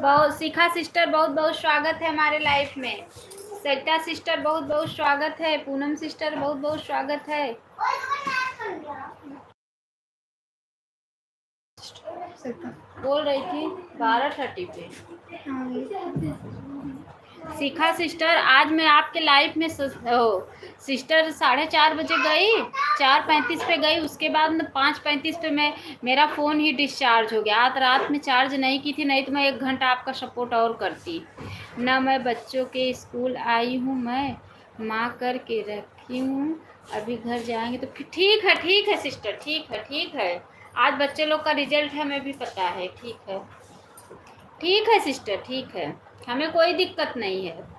बहुत शिखा सिस्टर, बहुत बहुत स्वागत है हमारे लाइफ में। सरिता सिस्टर, बहुत बहुत स्वागत है। पूनम सिस्टर, बहुत बहुत स्वागत है। बोल रही थी 12:30 पे। शिखा सिस्टर, आज मैं आपके लाइफ में सिस्टर 4:30 बजे गई, 4:35 पे गई। उसके बाद 5:35 पे मेरा फ़ोन ही डिस्चार्ज हो गया। आज रात में चार्ज नहीं की थी, नहीं तो मैं 1 घंटा आपका सपोर्ट और करती ना। मैं बच्चों के स्कूल आई हूँ, मैं माँ करके रखी हूँ। अभी घर जाएंगे तो फिर ठीक है सिस्टर, ठीक है। आज बच्चे लोग का रिजल्ट हमें भी पता है। ठीक है सिस्टर, ठीक है। हमें कोई दिक्कत नहीं है।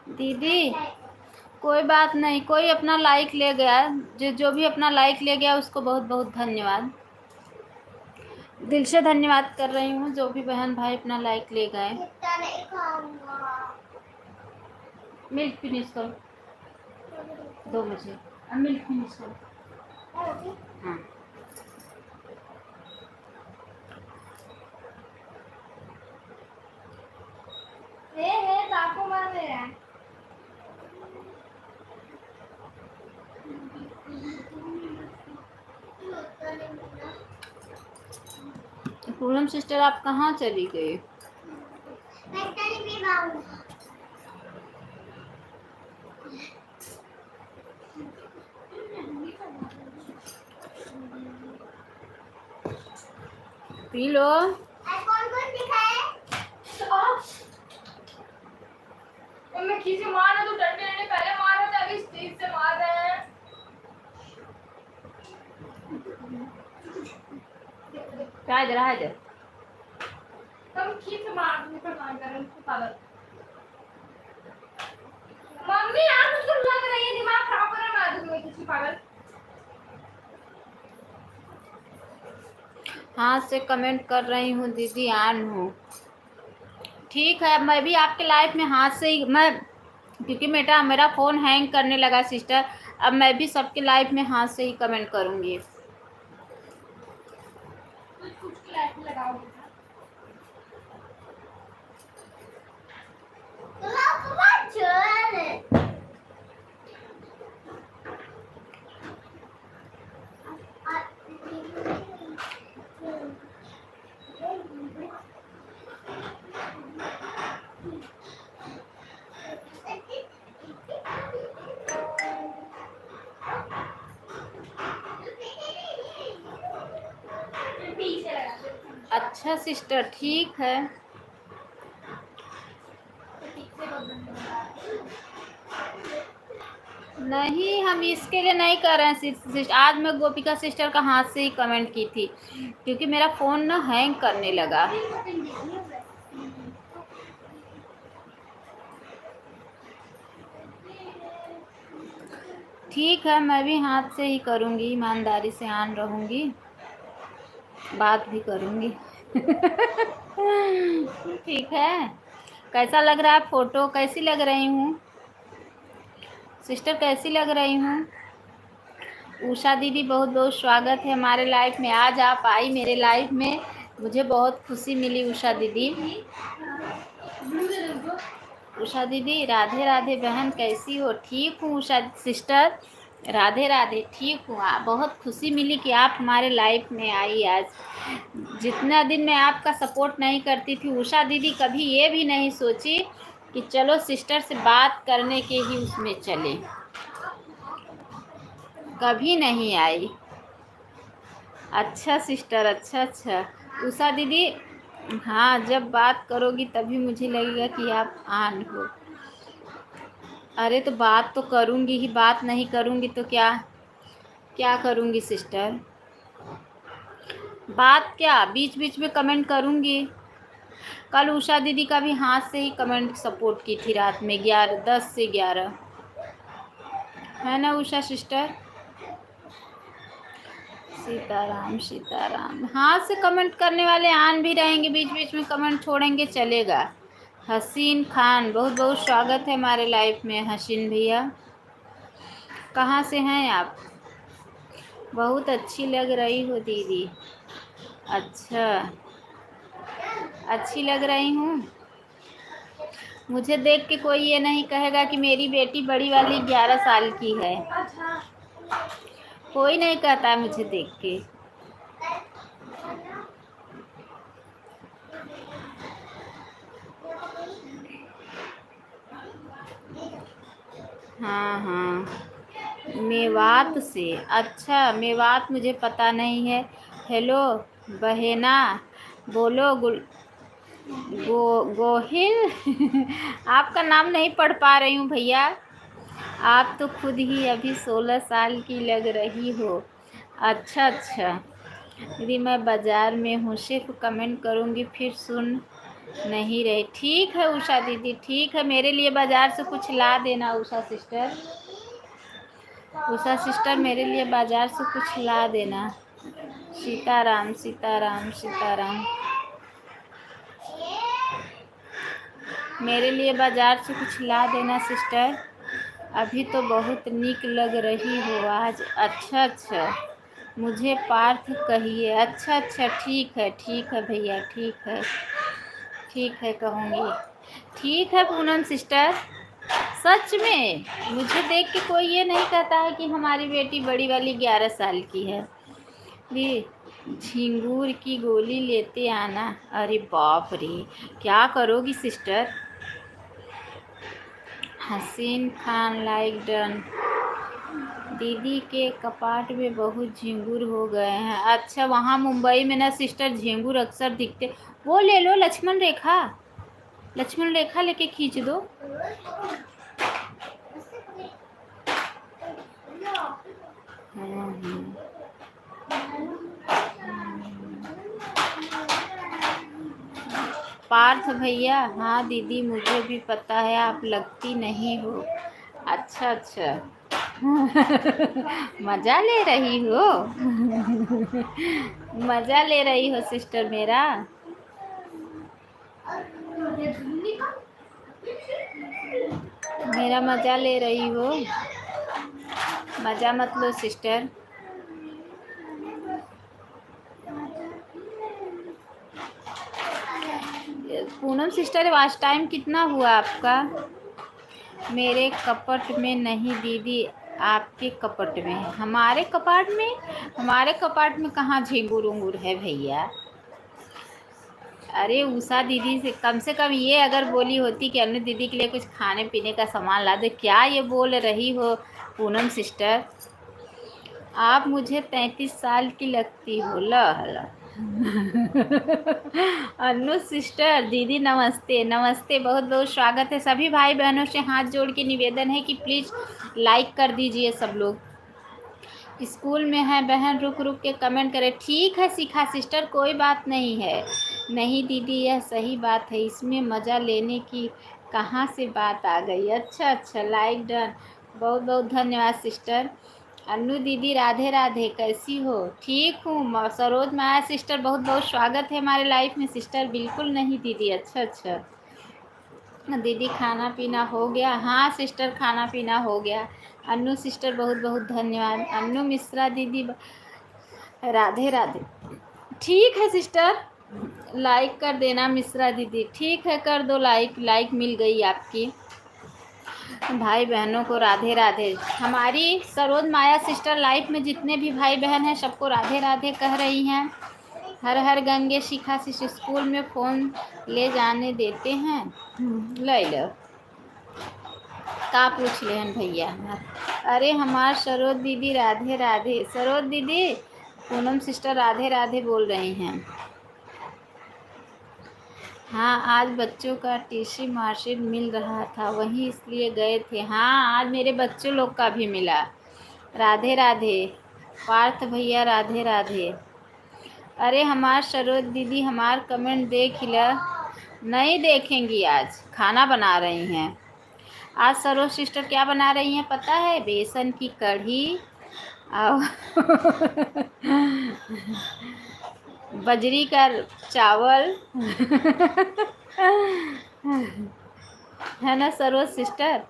दीदी कोई बात नहीं, कोई अपना लाइक ले गया, जो भी अपना लाइक ले गया उसको बहुत बहुत धन्यवाद। दिल से धन्यवाद कर रही हूँ जो भी बहन भाई अपना लाइक ले गए। मिल्क फिनिश करो 2 बजे। अब मिल्क फिनिश करो। हाँ, ताको मार रहे हैं। पूनम सिस्टर, आप कहाँ चली गई? P low. मैं खींच के मार रहा, तो डंडे ने पहले मार रहे थे, अभी स्टीक से मार रहे हैं। क्या इधर आ इधर। तुम खींच मार कर रहे हो पागल। मम्मी आप मुझको लग रही है दिमाग खराब कर रहा है, मार दूंगी किसी पागल। हाँ से कमेंट कर रही हूँ दीदी, आन हूँ। ठीक है, मैं भी आपके लाइफ में हाथ से ही मैं, क्योंकि मेरा फ़ोन हैंग करने लगा सिस्टर। अब मैं भी सबके लाइफ में हाथ से ही कमेंट करूँगी। अच्छा सिस्टर, ठीक है। नहीं, हम इसके लिए नहीं कर रहे हैं। आज मैं गोपिका सिस्टर का हाथ से ही कमेंट की थी, क्योंकि मेरा फ़ोन ना हैंग करने लगा। ठीक है, मैं भी हाथ से ही करूँगी, ईमानदारी से आन रहूँगी, बात भी करूँगी। ठीक है। कैसा लग रहा है फ़ोटो, कैसी लग रही हूँ? सिस्टर कैसी लग रही हूँ? उषा दीदी बहुत बहुत स्वागत है हमारे लाइफ में। आज आप आई मेरे लाइफ में, मुझे बहुत खुशी मिली उषा दीदी। उषा दीदी राधे राधे बहन, कैसी हो? ठीक हूँ उषा सिस्टर, राधे राधे, ठीक हूँ। बहुत खुशी मिली कि आप हमारे लाइफ में आई आज। जितना दिन मैं आपका सपोर्ट नहीं करती थी उषा दीदी, कभी ये भी नहीं सोची कि चलो सिस्टर से बात करने के ही उसमें चले, कभी नहीं आई। अच्छा सिस्टर, अच्छा अच्छा उषा दीदी, हाँ जब बात करोगी तभी मुझे लगेगा कि आप आन हो। अरे तो बात तो करूँगी ही, बात नहीं करूँगी तो क्या क्या करूँगी सिस्टर? बात क्या, बीच बीच में कमेंट करूँगी। कल उषा दीदी का भी हाथ से ही कमेंट सपोर्ट की थी रात में 10 से 11, है ना उषा सिस्टर? सीताराम सीताराम, हाथ से कमेंट करने वाले आन भी रहेंगे, बीच बीच में कमेंट छोड़ेंगे चलेगा। हसीन खान बहुत बहुत स्वागत है हमारे लाइफ में। हसीन भैया कहाँ से हैं आप? बहुत अच्छी लग रही हो दीदी। अच्छा, अच्छी लग रही हूँ। मुझे देख के कोई ये नहीं कहेगा कि मेरी बेटी बड़ी वाली 11 साल की है, कोई नहीं कहता है मुझे देख के। हाँ हाँ, मेवात से। अच्छा, मेवात मुझे पता नहीं है। हेलो बहेना, बोलो गोहिल आपका नाम नहीं पढ़ पा रही हूँ भैया। आप तो खुद ही अभी 16 साल की लग रही हो। अच्छा अच्छा दीदी, मैं बाज़ार में हूँ, सिर्फ कमेंट करूँगी फिर सुन नहीं रही। ठीक है उषा दीदी, ठीक है, मेरे लिए बाज़ार से कुछ ला देना उषा सिस्टर। उषा सिस्टर मेरे लिए बाज़ार से कुछ ला देना। सीताराम सीताराम सीताराम, मेरे लिए बाज़ार से कुछ ला देना सिस्टर। अभी तो बहुत नीक लग रही हो आज। अच्छा अच्छा, मुझे पार्थ कहिए। अच्छा अच्छा, ठीक है भैया, ठीक है कहूँगी। ठीक है पूनम सिस्टर, सच में मुझे देख के कोई ये नहीं कहता है कि हमारी बेटी बड़ी वाली 11 साल की है। ये झिंगूर की गोली लेते आना। अरे बाप रे, क्या करोगी सिस्टर? हसीन खान लाइक डन। दीदी के कपाट में बहुत झिंगुर हो गए हैं। अच्छा, वहाँ मुंबई में ना सिस्टर झिंगुर अक्सर दिखते। वो ले लो लक्ष्मण रेखा, लक्ष्मण रेखा लेके खींच दो। पार्थ भैया, हाँ दीदी मुझे भी पता है, आप लगती नहीं हो। अच्छा अच्छा मज़ा ले रही हो मज़ा ले रही हो सिस्टर मेरा। मेरा मज़ा ले रही हो, मज़ा मत लो sister. Poonam sister, watch time कितना हुआ आपका? मेरे कपट में नहीं दीदी, आपके कपट में है। हमारे कपाट में? हमारे कपाट में कहाँ झिंगुर उंगुर है भैया? अरे उषा दीदी से कम ये अगर बोली होती कि अनु दीदी के लिए कुछ खाने पीने का सामान ला दे। क्या ये बोल रही हो पूनम सिस्टर? आप मुझे 33 साल की लगती हो। ल अनु सिस्टर, दीदी नमस्ते नमस्ते, बहुत बहुत स्वागत है। सभी भाई बहनों से हाथ जोड़ के निवेदन है कि प्लीज़ लाइक कर दीजिए सब लोग। स्कूल में है बहन, रुक रुक के कमेंट करें। ठीक है शिखा सिस्टर, कोई बात नहीं है। नहीं दीदी, यह सही बात है, इसमें मज़ा लेने की कहाँ से बात आ गई। अच्छा अच्छा, लाइक डन, बहुत बहुत धन्यवाद सिस्टर। अन्नू दीदी राधे राधे, कैसी हो? ठीक हूँ। सरोज माया सिस्टर, बहुत बहुत स्वागत है हमारे लाइफ में सिस्टर। बिल्कुल नहीं दीदी, अच्छा अच्छा। दीदी खाना पीना हो गया? हाँ सिस्टर, खाना पीना हो गया। अन्नू सिस्टर बहुत बहुत धन्यवाद। अन्नू मिश्रा दीदी राधे राधे। ठीक है सिस्टर, लाइक कर देना मिश्रा दीदी। ठीक है, कर दो लाइक। लाइक मिल गई आपकी। भाई बहनों को राधे राधे। हमारी सरोज माया सिस्टर लाइफ में जितने भी भाई बहन हैं सबको राधे राधे कह रही हैं। हर हर गंगे शिखा शिशु स्कूल में फ़ोन ले जाने देते हैं। ले लो का पूछ लेहन भैया। अरे हमार सरोज दीदी राधे राधे। सरोज दीदी, पूनम सिस्टर राधे राधे बोल रही हैं। हाँ आज बच्चों का टीसी मार्कशीट मिल रहा था, वहीं इसलिए गए थे। हाँ आज मेरे बच्चों लोग का भी मिला। राधे राधे। पार्थ भैया राधे राधे। अरे हमार सरोज दीदी हमार कमेंट देख ल। नहीं देखेंगी, आज खाना बना रही हैं। आज सरोज सिस्टर क्या बना रही हैं पता है? बेसन की कढ़ी और बजरी का चावल है ना सरोज सिस्टर।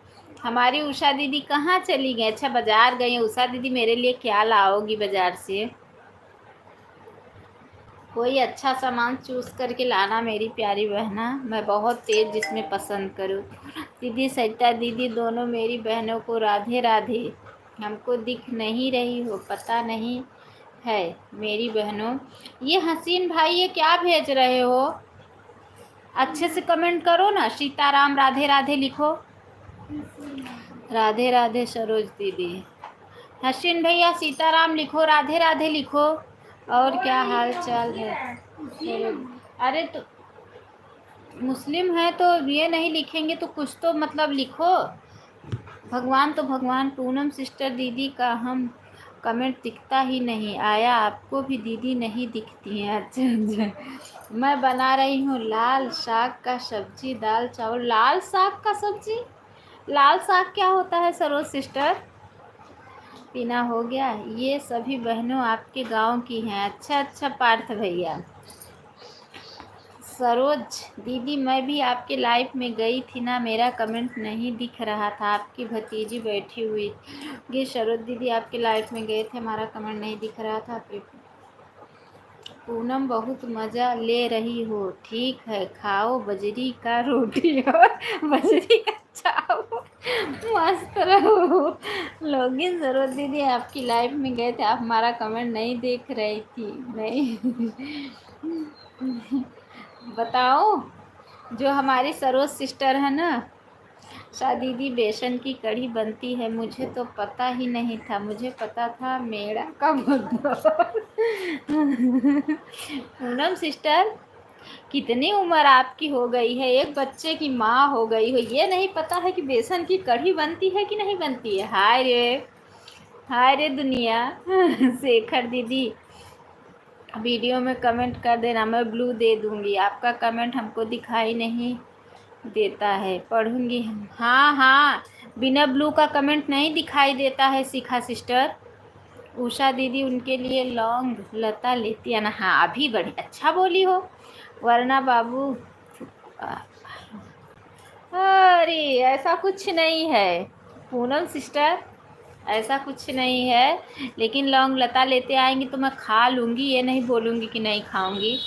हमारी उषा दीदी कहाँ चली गई? अच्छा बाज़ार गई। उषा दीदी मेरे लिए क्या लाओगी बाज़ार से? कोई अच्छा सामान चूज़ करके लाना मेरी प्यारी बहना। मैं बहुत तेज़ जिसमें पसंद करूँ। दीदी सरिता दीदी दोनों मेरी बहनों को राधे राधे। हमको दिख नहीं रही हो, पता नहीं है मेरी बहनों। ये हसीन भाई ये क्या भेज रहे हो? अच्छे से कमेंट करो ना। सीताराम राधे राधे लिखो। राधे राधे सरोज दीदी। हसीन भैया सीताराम लिखो, राधे राधे लिखो। और क्या हाल चाल है? अरे तो मुस्लिम है तो ये नहीं लिखेंगे तो कुछ तो मतलब लिखो। भगवान तो भगवान। पूनम सिस्टर दीदी का हम कमेंट दिखता ही नहीं। आया आपको भी दीदी नहीं दिखती हैं? अच्छा। मैं बना रही हूँ लाल साग का सब्जी, दाल चावल। लाल साग का सब्जी? लाल साग क्या होता है सरोज सिस्टर? पीना हो गया? ये सभी बहनों आपके गांव की हैं। अच्छा अच्छा पार्थ भैया। सरोज दीदी मैं भी आपके लाइफ में गई थी ना, मेरा कमेंट नहीं दिख रहा था। आपकी भतीजी बैठी हुई। ये सरोज दीदी आपके लाइफ में गए थे, हमारा कमेंट नहीं दिख रहा था। पूनम बहुत मज़ा ले रही हो। ठीक है, खाओ बजरी का रोटी और बजरी का चावल, मस्त रहो। लोगिन सरोज दीदी आपकी लाइफ में गए थे, आप हमारा कमेंट नहीं देख रही थी। नहीं बताओ। जो हमारी सरोज सिस्टर है ना, दीदी बेसन की कढ़ी बनती है, मुझे तो पता ही नहीं था। मुझे पता था मेरा का मतलब। पूनम सिस्टर कितनी उम्र आपकी हो गई है? एक बच्चे की माँ हो गई हो, ये नहीं पता है कि बेसन की कढ़ी बनती है कि नहीं बनती है? हाय रे दुनिया। शेखर दीदी वीडियो में कमेंट कर देना, मैं ब्लू दे दूँगी। आपका कमेंट हमको दिखाई नहीं देता है, पढ़ूँगी। हाँ हाँ, बिना ब्लू का कमेंट नहीं दिखाई देता है शिखा सिस्टर। उषा दीदी उनके लिए लौंग लता लेती है ना। हाँ अभी बड़ी अच्छा बोली हो, वरना बाबू। अरे ऐसा कुछ नहीं है पूनम सिस्टर, ऐसा कुछ नहीं है। लेकिन लौंग लता लेते आएंगी तो मैं खा लूँगी, ये नहीं बोलूँगी कि नहीं खाऊँगी।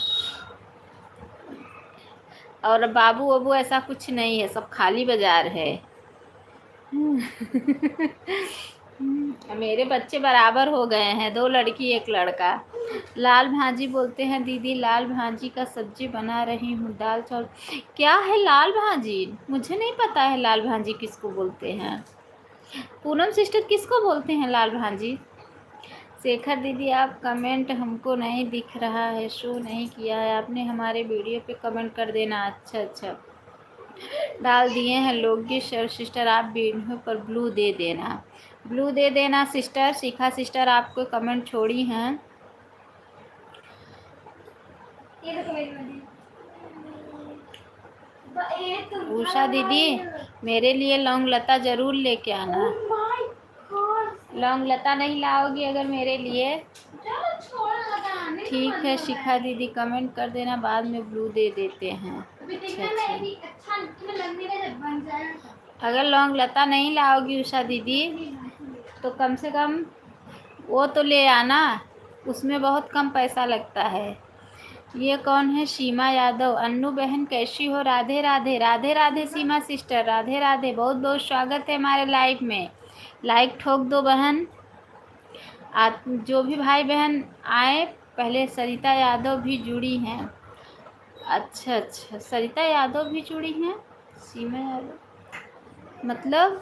और बाबू वाबू ऐसा कुछ नहीं है, सब खाली बाजार है। मेरे बच्चे बराबर हो गए हैं, 2 लड़की 1 लड़का। लाल भाजी बोलते हैं दीदी, लाल भाजी का सब्जी बना रही हूँ, दाल चावल। क्या है लाल भाजी? मुझे नहीं पता है लाल भाजी किसको बोलते हैं। पूनम सिस्टर किसको बोलते हैं लाल भाजी? शेखर दीदी आप कमेंट हमको नहीं दिख रहा है, शो नहीं किया है आपने। हमारे वीडियो पे कमेंट कर देना। अच्छा अच्छा डाल दिए हैं लोग। ये सर सिस्टर आप वीडियो पर ब्लू दे देना, ब्लू दे देना सिस्टर। शिखा सिस्टर आपको कमेंट छोड़ी हैं। उषा दीदी मेरे लिए लौंग लता ज़रूर लेके आना। लौंग लता नहीं लाओगी अगर मेरे लिए? ठीक है शिखा दीदी कमेंट कर देना, बाद में ब्लू दे देते हैं। अगर लौंग लता नहीं लाओगी उषा दीदी तो कम से कम वो तो ले आना, उसमें बहुत कम पैसा लगता है। ये कौन है? सीमा यादव। अन्नू बहन कैसी हो? राधे राधे। राधे राधे सीमा सिस्टर, राधे राधे। बहुत बहुत स्वागत है हमारे लाइव में। लाइक ठोक दो बहन। जो भी भाई बहन आए। पहले सरिता यादव भी जुड़ी हैं। अच्छा अच्छा, सरिता यादव भी जुड़ी हैं। सीमा यादव मतलब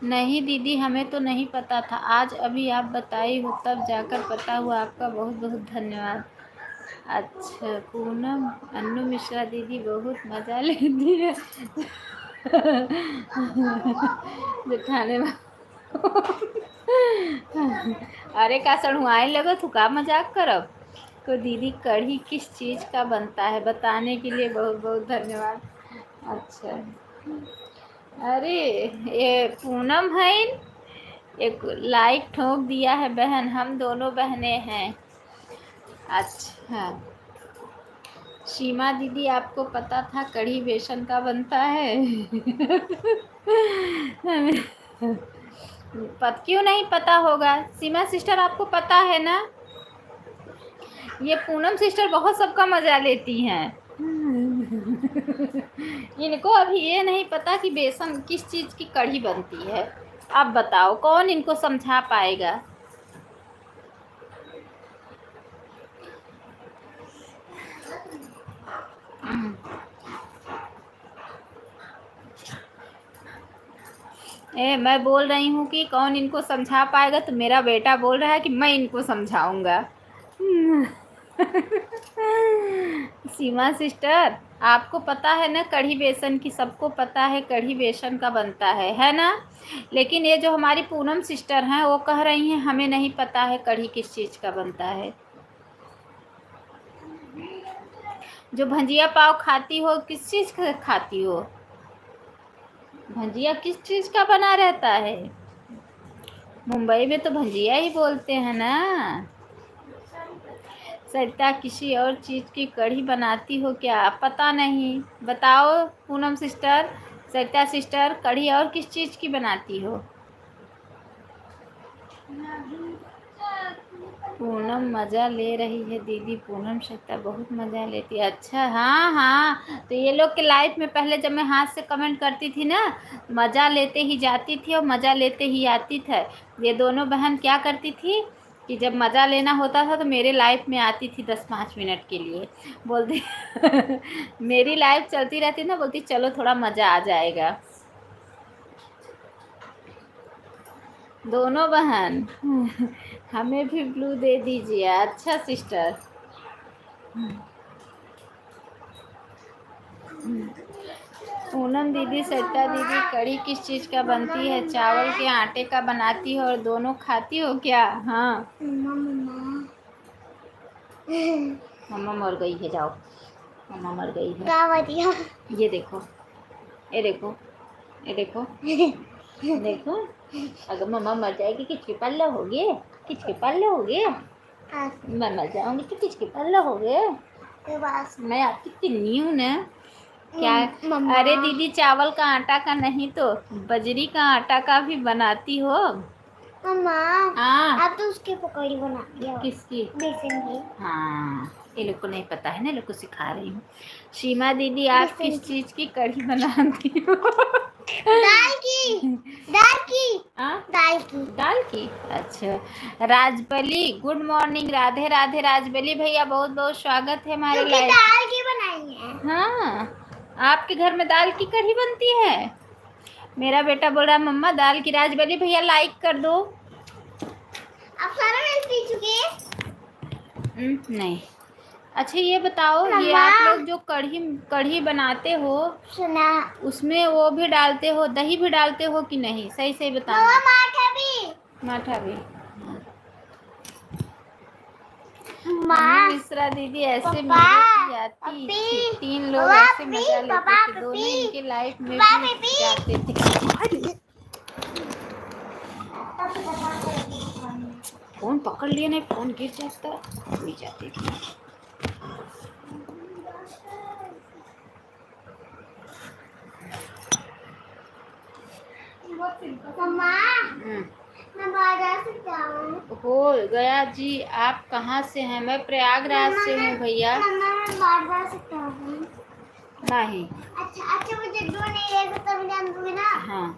नहीं दीदी, हमें तो नहीं पता था। आज अभी आप बताई हो तब जाकर पता हुआ। आपका बहुत बहुत धन्यवाद। अच्छा पूनम। अन्नू मिश्रा दीदी बहुत मज़ा लेती है जेठाने में अरे का सड़ुआए लगा तू, का मजाक करब। तो दीदी कढ़ी किस चीज़ का बनता है बताने के लिए बहुत बहुत धन्यवाद। अच्छा अरे ये पूनम है, एक लाइक ठोक दिया है बहन। हम दोनों बहनें हैं। अच्छा सीमा दीदी आपको पता था कढ़ी बेसन का बनता है? क्यों नहीं पता होगा? सीमा सिस्टर आपको पता है ना? ये पूनम सिस्टर बहुत सबका मजा लेती हैं। इनको अभी ये नहीं पता कि बेसन किस चीज़ की कढ़ी बनती है। आप बताओ कौन इनको समझा पाएगा? मैं बोल रही हूँ कि कौन इनको समझा पाएगा, तो मेरा बेटा बोल रहा है कि मैं इनको समझाऊंगा। सीमा सिस्टर आपको पता है ना कढ़ी बेसन की? सबको पता है कढ़ी बेसन का बनता है ना? लेकिन ये जो हमारी पूनम सिस्टर हैं वो कह रही हैं हमें नहीं पता है कढ़ी किस चीज़ का बनता है। जो भंजिया पाव खाती हो किस चीज़ का खाती हो? भंजिया किस चीज़ का बना रहता है? मुंबई में तो भंजिया ही बोलते हैं ना। सरिता किसी और चीज़ की कढ़ी बनाती हो क्या? पता नहीं, बताओ पूनम सिस्टर। सरिता सिस्टर कढ़ी और किस चीज़ की बनाती हो? पूनम मज़ा ले रही है दीदी। पूनम सरिता बहुत मज़ा लेती है। अच्छा हाँ हाँ, तो ये लोग के लाइफ में पहले जब मैं हाथ से कमेंट करती थी ना, मज़ा लेते ही जाती थी और मज़ा लेते ही आती थी। ये दोनों बहन क्या करती थी कि जब मज़ा लेना होता था तो मेरे लाइफ में आती थी 10-5 मिनट के लिए। बोलती मेरी लाइफ चलती रहती ना, बोलती चलो थोड़ा मज़ा आ जाएगा। दोनों बहन हमें भी ब्लू दे दीजिए। अच्छा सिस्टर। पूनम दीदी सरिता दीदी कढ़ी किस चीज़ का बनती है? चावल के आटे का बनाती हो और दोनों खाती हो क्या? हाँ मम्मा मर गई है। जाओ मम्मा मर गई है। ये देखो ये देखो ये देखो देखो, अगर मम्मा मर जाएगी किसके पल्ले होगे? किसके पल्ले होगे? मैं मर जाऊंगी तो किसके पल्ले होगे? मैं आपकी तिन्नी हूँ ना। क्या? अरे दीदी चावल का आटा का नहीं तो बजरी का आटा का भी बनाती हो। मम्मा हाँ, आप तो उसकी पकौड़ी बनाती हो। किसकी? बेसन की। हाँ ये लोग को नहीं पता है ना, लोग को सिखा रही हूँ। सीमा दीदी आप किस चीज़ की कढ़ी बनाती हो? दाल की। दाल की। दाल की। दाल की। अच्छा राजबली गुड मॉर्निंग। राधे राधे राजबली भैया, बहुत बहुत स्वागत है हमारे लाइव। दाल की बनाई है। हाँ आपके घर में दाल की कढ़ी बनती है? मेरा बेटा बोल रहा है मम्मा दाल की। राजबली भैया लाइक कर दो। आप सारा मिल पी चुके? नहीं। अच्छा ये बताओ, ये आप लोग जो कढ़ी बनाते हो सुना, उसमें वो भी डालते हो, दही भी डालते हो कि नहीं? सही सही बताना। माठा भी। माठा भी। मिश्रा दीदी ऐसे मेरे आती थी। 3 लोग ऐसे मजा लेते थे। दोनों इनके लाइफ में भी जाते थे। फोन पकड़ लिया नहीं, फोन गिर जाता, गिर जाती थी। मम्मा मैं बाहर जा सकता हूँ? हो गया जी। आप कहाँ से हैं? मैं प्रयागराज से हूँ भैया। मम्मा मैं बाहर जा सकता हूँ? नहीं। अच्छा अच्छा, मुझे दो नहीं रहेगा तब जान दूंगी ना। हाँ।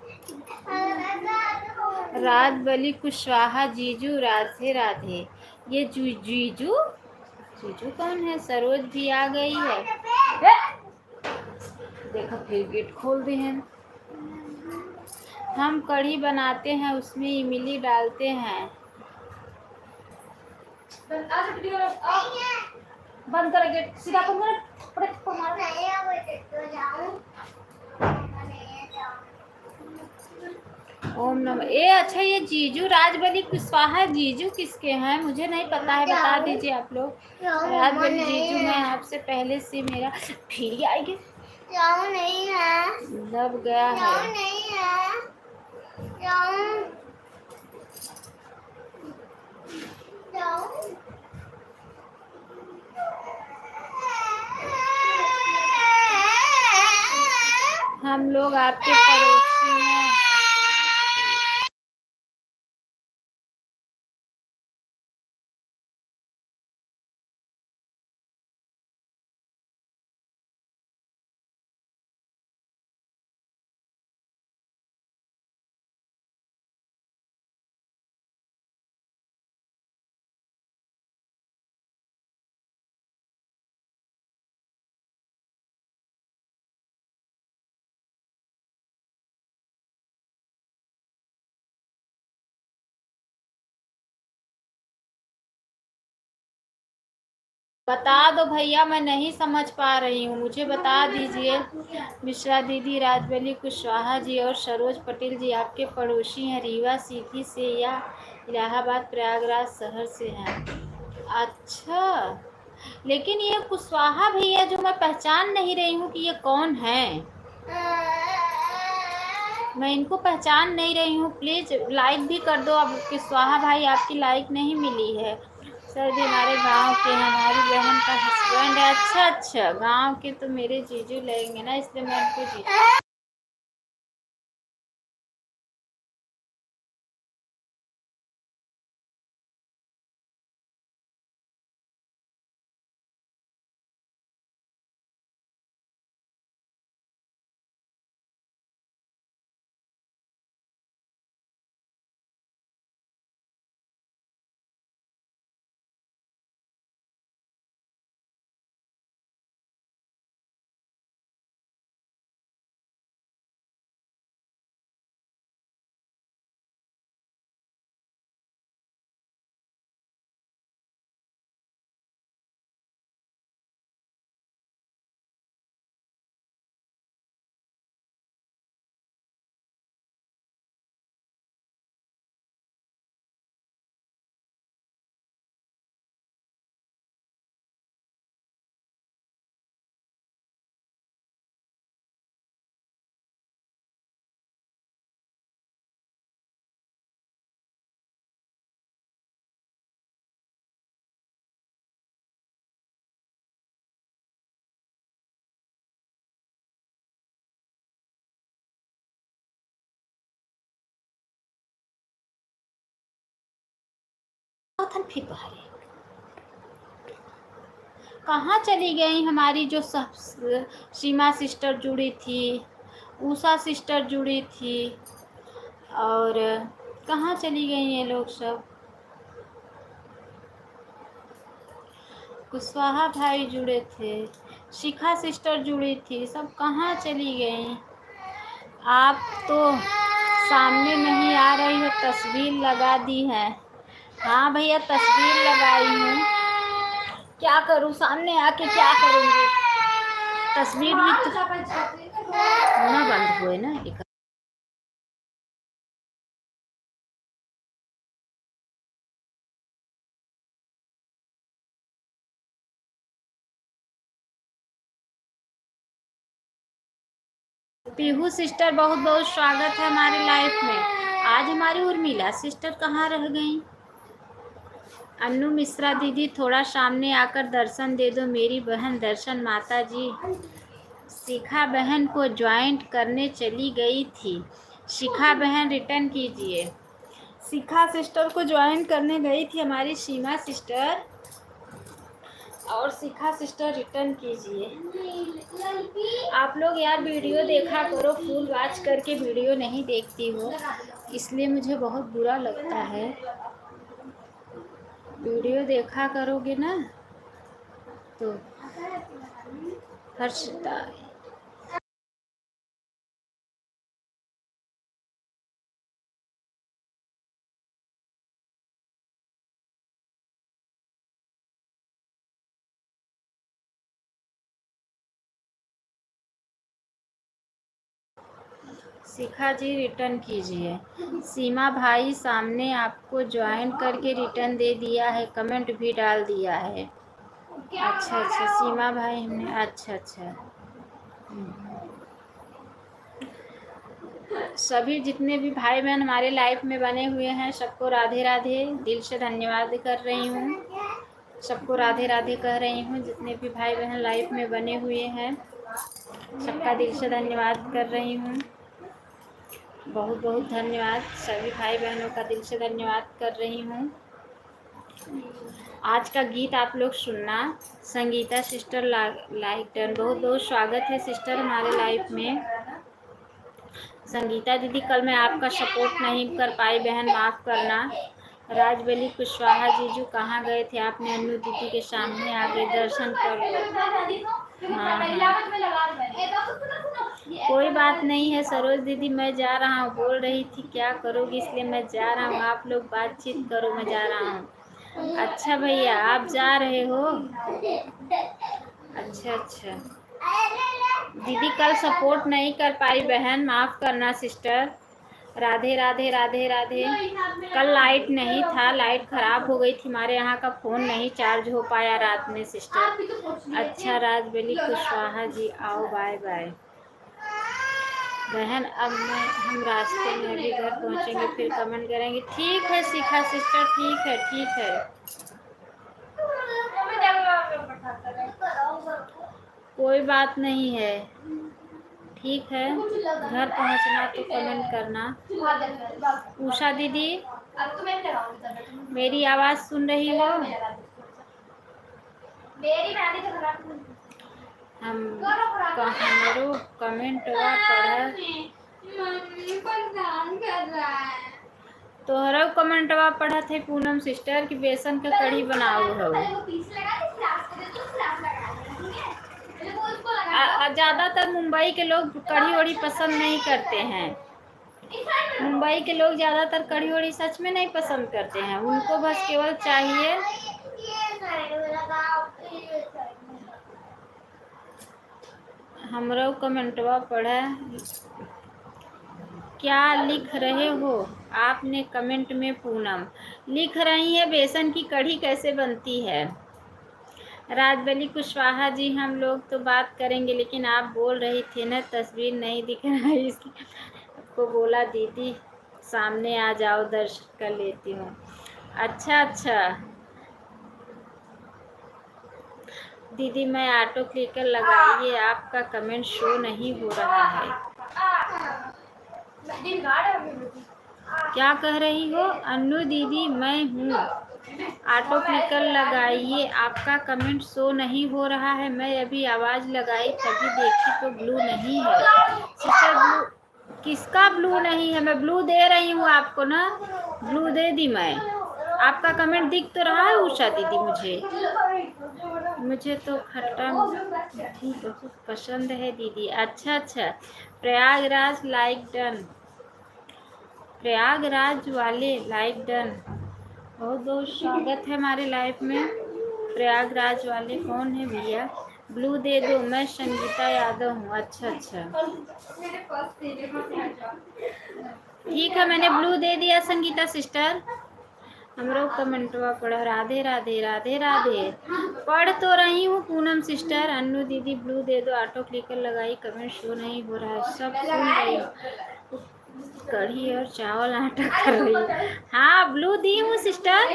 राजबली कुशवाहा जीजू राधे राधे। ये जीजू जीजू कौन है? सरोज भी आ गई है। देखो फिर गेट खोल दे हैं। हम कढ़ी बनाते हैं, उसमें इमली डालते हैं। बंद कर गेट, सीधा बंद कर। ओम नमः। ए अच्छा, ये जीजू राजबली कुशवाहा जीजू किसके हैं? मुझे नहीं पता है, बता दीजिए आप लोग। राजबली जीजू मैं आपसे पहले से मेरा फिर आएगी। नहीं है, दब गया है। नहीं है, हम लोग आपके पड़ोसी हैं। बता दो भैया, मैं नहीं समझ पा रही हूँ, मुझे बता दीजिए। मिश्रा दीदी, राजबली कुशवाहा जी और सरोज पटेल जी आपके पड़ोसी हैं। रीवा सीधी से या इलाहाबाद प्रयागराज शहर से हैं। अच्छा, लेकिन ये कुशवाहा भैया जो मैं पहचान नहीं रही हूँ कि ये कौन है। मैं इनको पहचान नहीं रही हूँ। प्लीज़ लाइक भी कर दो। अब कुशवाहा भाई आपकी लाइक नहीं मिली है। सर जी हमारे गांव के हैं, हमारी बहन का हस्बैंड है। अच्छा अच्छा, गांव के तो मेरे जीजू लगेंगे ना, इसलिए मैं उनको जीजू। फिर बाहर कहाँ चली गई हमारी जो सब सीमा सिस्टर जुड़ी थी, उषा सिस्टर जुड़ी थी, और कहाँ चली गई ये लोग सब। कुशवाहा भाई जुड़े थे, शिखा सिस्टर जुड़ी थी, सब कहाँ चली गई। आप तो सामने नहीं आ रही हो, तस्वीर लगा दी है। हाँ भैया, तस्वीर लगाई हूँ, क्या करूँ, सामने आके क्या करूँगी। तस्वीर भी तो होना बंद हुए ना। पीहू सिस्टर, बहुत बहुत स्वागत है हमारी लाइफ में। आज हमारी उर्मिला सिस्टर कहाँ रह गई। अन्नू मिश्रा दीदी, थोड़ा सामने आकर दर्शन दे दो मेरी बहन दर्शन माता जी। शिखा बहन को ज्वाइंट करने चली गई थी, शिखा बहन रिटर्न कीजिए। शिखा सिस्टर को ज्वाइन करने गई थी हमारी सीमा सिस्टर, और शिखा सिस्टर रिटर्न कीजिए। आप लोग यार वीडियो देखा करो, फुल वॉच करके वीडियो नहीं देखती हो, इसलिए मुझे बहुत बुरा लगता है। वीडियो देखा करोगे ना तो हर्षता। शिखा जी रिटर्न कीजिए। सीमा भाई सामने आपको ज्वाइन करके रिटर्न दे दिया है, कमेंट भी डाल दिया है। अच्छा अच्छा सीमा भाई हमने, अच्छा अच्छा। सभी जितने भी भाई बहन हमारे लाइफ में बने हुए हैं सबको राधे राधे, दिल से धन्यवाद कर रही हूँ। सबको राधे राधे कह रही हूँ। जितने भी भाई बहन लाइफ में बने हुए हैं सबका दिल से धन्यवाद कर रही हूँ। बहुत बहुत धन्यवाद, सभी भाई बहनों का दिल से धन्यवाद कर रही हूँ। आज का गीत आप लोग सुनना, संगीता सिस्टर लाइक डन। बहुत बहुत स्वागत है सिस्टर हमारे लाइफ में। संगीता दीदी कल मैं आपका सपोर्ट नहीं कर पाई बहन, माफ़ करना। राजबली कुशवाहा जीजू कहाँ गए थे? आपने अन्नू दीदी के सामने आगे दर्शन कर लो। हाँ कोई बात नहीं है सरोज दीदी, मैं जा रहा हूँ। बोल रही थी क्या करोगी, इसलिए मैं जा रहा हूँ। आप लोग बातचीत करो, मैं जा रहा हूँ। अच्छा भैया आप जा रहे हो? अच्छा अच्छा दीदी कल सपोर्ट नहीं कर पाई बहन, माफ़ करना सिस्टर। राधे राधे राधे राधे। कल लाइट नहीं था, लाइट ख़राब हो गई थी हमारे यहाँ का, फ़ोन नहीं चार्ज हो पाया रात में सिस्टर। अच्छा राजबली कुशवाहा जी आओ, बाय बाय बहन। अब हम रास्ते में अभी घर पहुँचेंगे फिर कमेंट करेंगे। ठीक है शिखा सिस्टर, ठीक है ठीक है। कोई बात नहीं है, ठीक है। घर पहुंचना तो कमेंट करना। उषा दीदी मेरी आवाज़ सुन रही हो? हमारो कमेंट पढ़ा तोहरा कमेंटवा पढ़ा थे पूनम सिस्टर की बेसन के कढ़ी बनाओ हो। ज़्यादातर मुंबई के लोग कढ़ी वड़ी पसंद नहीं करते हैं। मुंबई के लोग ज़्यादातर कढ़ी वड़ी सच में नहीं पसंद करते हैं, उनको बस केवल चाहिए हमरो कमेंटवा पढ़ा। क्या लिख रहे हो आपने कमेंट में? पूनम लिख रही है बेसन की कढ़ी कैसे बनती है। राजबली कुशवाहा जी हम लोग तो बात करेंगे, लेकिन आप बोल रही थे ना तस्वीर नहीं दिख रहा है, इसलिए आपको बोला दीदी सामने आ जाओ, दर्शन कर लेती हूँ। अच्छा अच्छा दीदी मैं ऑटो क्लिकर लगाइए, आपका कमेंट शो नहीं हो रहा है। क्या कह रही हो अन्नू दीदी? मैं हूँ, ऑटो क्लिकर लगाइए, आपका कमेंट शो नहीं हो रहा है। मैं अभी आवाज़ लगाई तभी देखी तो ब्लू नहीं है सिस्टर। ब्लू किसका ब्लू नहीं है? मैं ब्लू दे रही हूँ आपको ना, ब्लू दे दी मैं। आपका कमेंट दिख तो रहा है उषा दीदी। मुझे तो खट्टा बहुत पसंद है दीदी। अच्छा अच्छा प्रयागराज लाइक डन, प्रयागराज वाले लाइक डन। बहुत बहुत स्वागत है हमारे लाइफ में। प्रयागराज वाले कौन है भैया? ब्लू दे दो, मैं संगीता यादव हूँ। अच्छा अच्छा ठीक है, मैंने ब्लू दे दिया संगीता सिस्टर। हम लोग कमेंटवा पढ़ा। राधे राधे राधे राधे पढ़ तो रही हूँ पूनम सिस्टर। अन्नू दीदी ब्लू दे दो, ऑटो क्लिकर लगाई, कमेंट शो नहीं हो रहा है। सब सुन रही हूँ, कढ़ी और चावल आटा कर रही हूँ। हाँ ब्लू दी हूँ सिस्टर,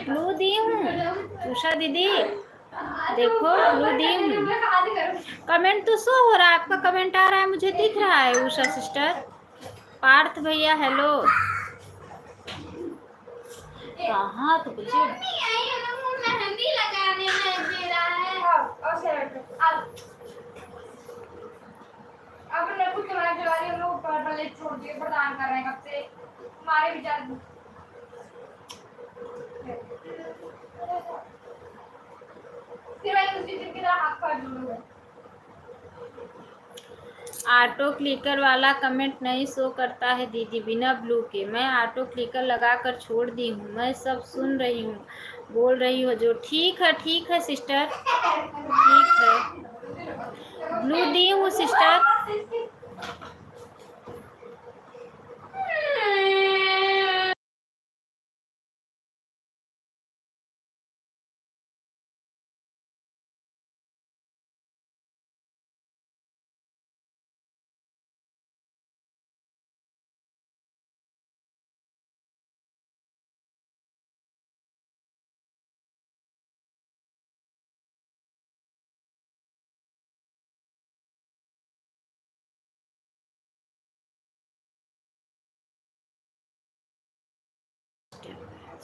ब्लू दी हूँ उषा दीदी, देखो ब्लू दी हूँ। कमेंट तो शो हो रहा है, आपका कमेंट आ रहा है, मुझे दिख रहा है उषा सिस्टर। पार्थ भैया हेलो। कहाँ तो बच्चे मेहंदी लगाने में मेरा है। अब कुछ चला चला रही हम लोग पहले छोड़ दिए प्रदान कर रहे हैं कब से हमारे विचार फिर मैं उसी दिन की तरह हाथ काट लूंगा। ऑटो क्लिकर वाला कमेंट नहीं शो करता है दीदी बिना ब्लू के। मैं ऑटो क्लिकर लगा कर छोड़ दी हूँ, मैं सब सुन रही हूँ, बोल रही हो जो। ठीक है सिस्टर, ठीक है। ब्लू दी हूँ सिस्टर।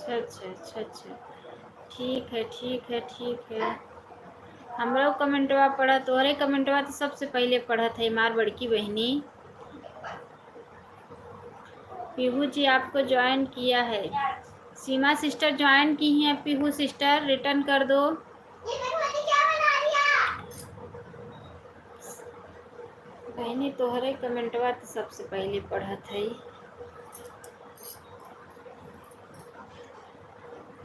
अच्छा, ठीक है। हमरो कमेंटवा पढ़ा, तोहरे कमेंटवा तो सबसे पहले पढ़ा था हमार बड़की बहनी। पीहू जी आपको ज्वाइन किया है। सीमा सिस्टर ज्वाइन की हैं। पीहू सिस्टर रिटर्न कर दो। बहनी तोहरे कमेंटवा तो सबसे पहले पढ़ा था।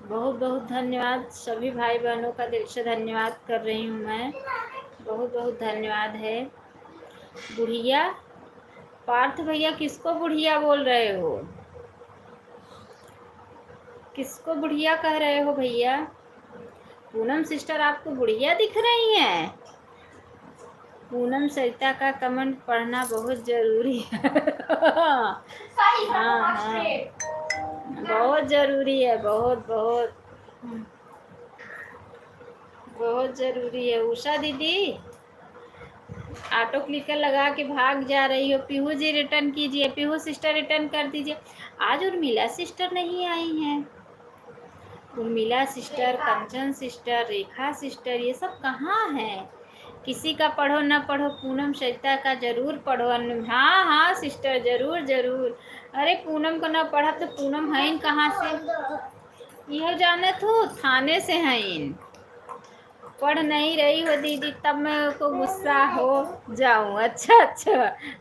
बहुत बहुत धन्यवाद सभी भाई बहनों का, दिल से धन्यवाद कर रही हूँ मैं। बहुत बहुत धन्यवाद है। बुढ़िया पार्थ भैया किसको बुढ़िया बोल रहे हो? किसको बुढ़िया कह रहे हो भैया? पूनम सिस्टर आपको बुढ़िया दिख रही हैं? पूनम सरिता का कमेंट पढ़ना बहुत जरूरी है। हाँ, बहुत जरूरी है, बहुत जरूरी है। उषा दीदी ऑटो क्लिकर लगा के भाग जा रही हो। पीहू जी रिटर्न कीजिए। पीहू सिस्टर रिटर्न कर दीजिए। आज उर्मिला सिस्टर नहीं आई हैं। उर्मिला सिस्टर, कंचन सिस्टर, रेखा सिस्टर, ये सब कहाँ हैं? किसी का पढ़ो ना पढ़ो, पूनम सरिता का जरूर पढ़ो। हाँ सिस्टर, जरूर। अरे पूनम को ना पढ़ा तो पूनम है कहाँ से? यह जाने तो थाने से हैं इन। पढ़ नहीं रही हो दीदी तब मैं को गुस्सा हो जाऊँ। अच्छा।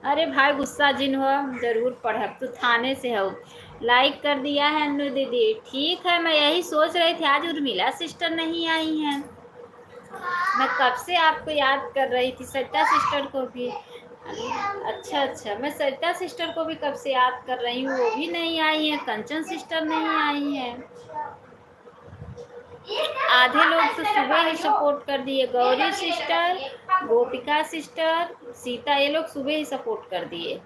अरे भाई गुस्सा जिन हो जरूर पढ़ब। तो थाने से हो। लाइक कर दिया है अनु दीदी। ठीक है, मैं यही सोच रही थी आज उर्मिला सिस्टर नहीं आई हैं। मैं कब से आपको याद कर रही थी, सरिता सिस्टर को भी। अच्छा, मैं सरिता सिस्टर को भी कब से याद कर रही हूँ, वो भी नहीं आई है। कंचन सिस्टर नहीं आई है। आधे लोग तो सुबह ही सपोर्ट कर दिए। गौरी सिस्टर, गोपिका सिस्टर, सीता, ये लोग सुबह ही सपोर्ट कर दिए।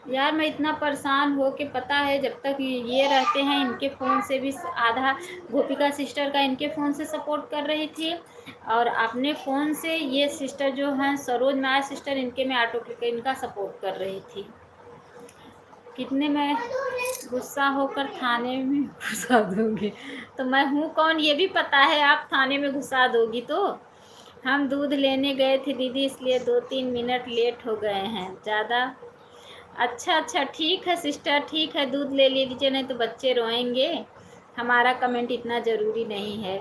यार मैं इतना परेशान हो के, पता है जब तक ये रहते हैं इनके फ़ोन से भी आधा गोपिका सिस्टर का इनके फ़ोन से सपोर्ट कर रही थी, और अपने फ़ोन से ये सिस्टर जो हैं सरोज माया सिस्टर, इनके में ऑटो क्लिकर इनका सपोर्ट कर रही थी। कितने मैं गुस्सा होकर थाने में घुसा दूँगी। तो मैं हूँ कौन ये भी पता है, आप थाने में घुसा दोगी तो। हम दूध लेने गए थे दीदी, इसलिए 2-3 मिनट लेट हो गए हैं ज़्यादा। अच्छा, ठीक है सिस्टर, ठीक है, दूध ले लीजिए, नहीं तो बच्चे रोएंगे। हमारा कमेंट इतना ज़रूरी नहीं है।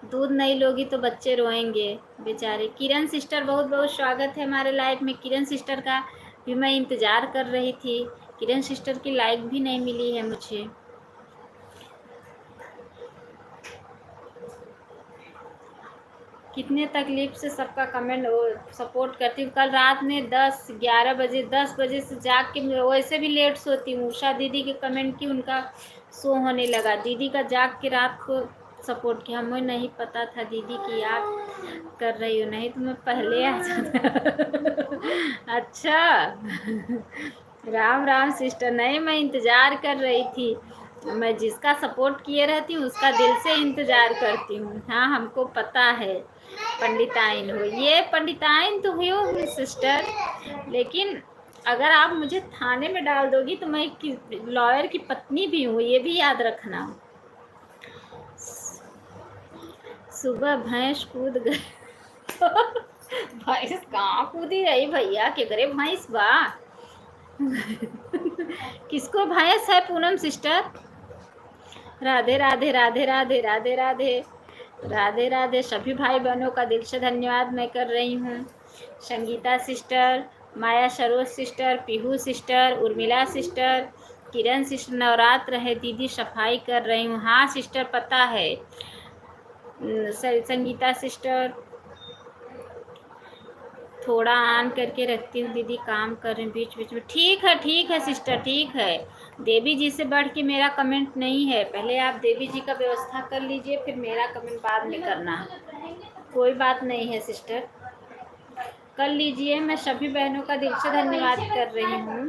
दूध नहीं लोगी तो बच्चे रोएंगे बेचारे। किरण सिस्टर बहुत बहुत स्वागत है हमारे लाइव में। किरण सिस्टर का भी मैं इंतज़ार कर रही थी। किरण सिस्टर की लाइक भी नहीं मिली है मुझे। कितने तकलीफ से सबका कमेंट सपोर्ट करती हूँ। कल रात में 10 बजे से जाग के, वैसे भी लेट सोती हूँ। उषा दीदी के कमेंट की उनका शो होने लगा। दीदी का जाग के रात को सपोर्ट किया। हमें नहीं पता था दीदी की आप कर रही हो, नहीं तो मैं पहले आ जाता। अच्छा। राम सिस्टर, नहीं मैं इंतज़ार कर रही थी। मैं जिसका सपोर्ट किए रहती हूँ उसका दिल से इंतज़ार करती हूँ। हाँ हमको पता है। पंडिताइन हो, ये पंडिताइन तो हो सिस्टर, लेकिन अगर आप मुझे थाने में डाल दोगी तो मैं लॉयर की पत्नी भी हूँ, ये भी याद रखना। सुबह भैंस कूद गई भैंस कहाँ कूदी रही भैया, के करे भैंस बा किसको भैंस है पूनम सिस्टर? राधे राधे राधे राधे राधे राधे राधे राधे। सभी भाई बहनों का दिल से धन्यवाद मैं कर रही हूँ। Sangeeta sister, Maya Saroj sister, Pihu sister, Urmila sister, Kiran sister, Navratra है दीदी सफाई कर रही हूँ। हाँ सिस्टर पता है। संगीता सिस्टर, थोड़ा ऑन करके रखती हूँ दीदी, काम कर रही हूँ बीच बीच में। ठीक है सिस्टर, ठीक है। देवी जी से बढ़ के मेरा कमेंट नहीं है, पहले आप देवी जी का व्यवस्था कर लीजिए, फिर मेरा कमेंट बाद में करना। कोई बात नहीं है सिस्टर, कर लीजिए। मैं सभी बहनों का दिल से धन्यवाद कर रही हूँ।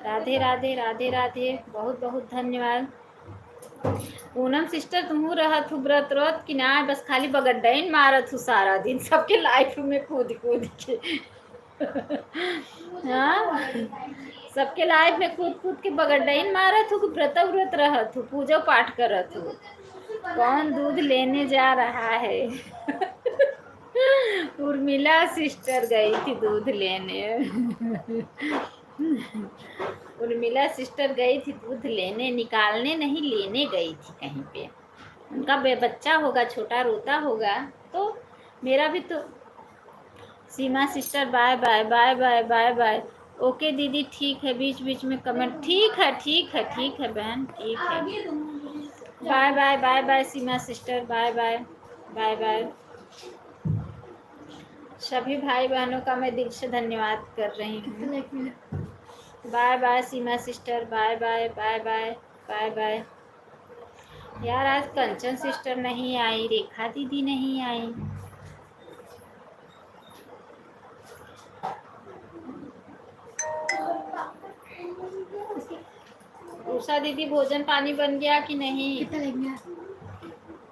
राधे राधे राधे राधे, बहुत बहुत धन्यवाद। पूनम सिस्टर तुम रहत हूँ व्रत व्रत कि ना, बस खाली बगड्डाइन मारत हूँ सारा दिन सबके लाइफ में कूद कूद के हाँ, सबके लाइफ में कूद कूद के बगड्डाइन मारत हूँ, व्रत व्रत रहत हूँ, पूजा पाठ करत हूँ। कौन दूध लेने जा रहा है उर्मिला सिस्टर गई थी दूध लेने उर्मिला सिस्टर गई थी दूध लेने, निकालने नहीं, लेने गई थी कहीं पे। उनका बच्चा होगा छोटा, रोता होगा, तो मेरा भी तो। Seema sister bye bye bye bye bye bye. Okay दीदी ठीक है, बीच बीच में कमेंट। ठीक है बहन, ठीक है। Bye bye bye bye Seema sister, bye bye bye bye. सभी भाई बहनों का मैं दिल से धन्यवाद कर रही हूँ। Bye bye Seema sister, bye bye bye bye bye bye. यार आज कंचन सिस्टर नहीं आई, रेखा दीदी नहीं आई। उषा दीदी भोजन पानी बन गया कि नहीं?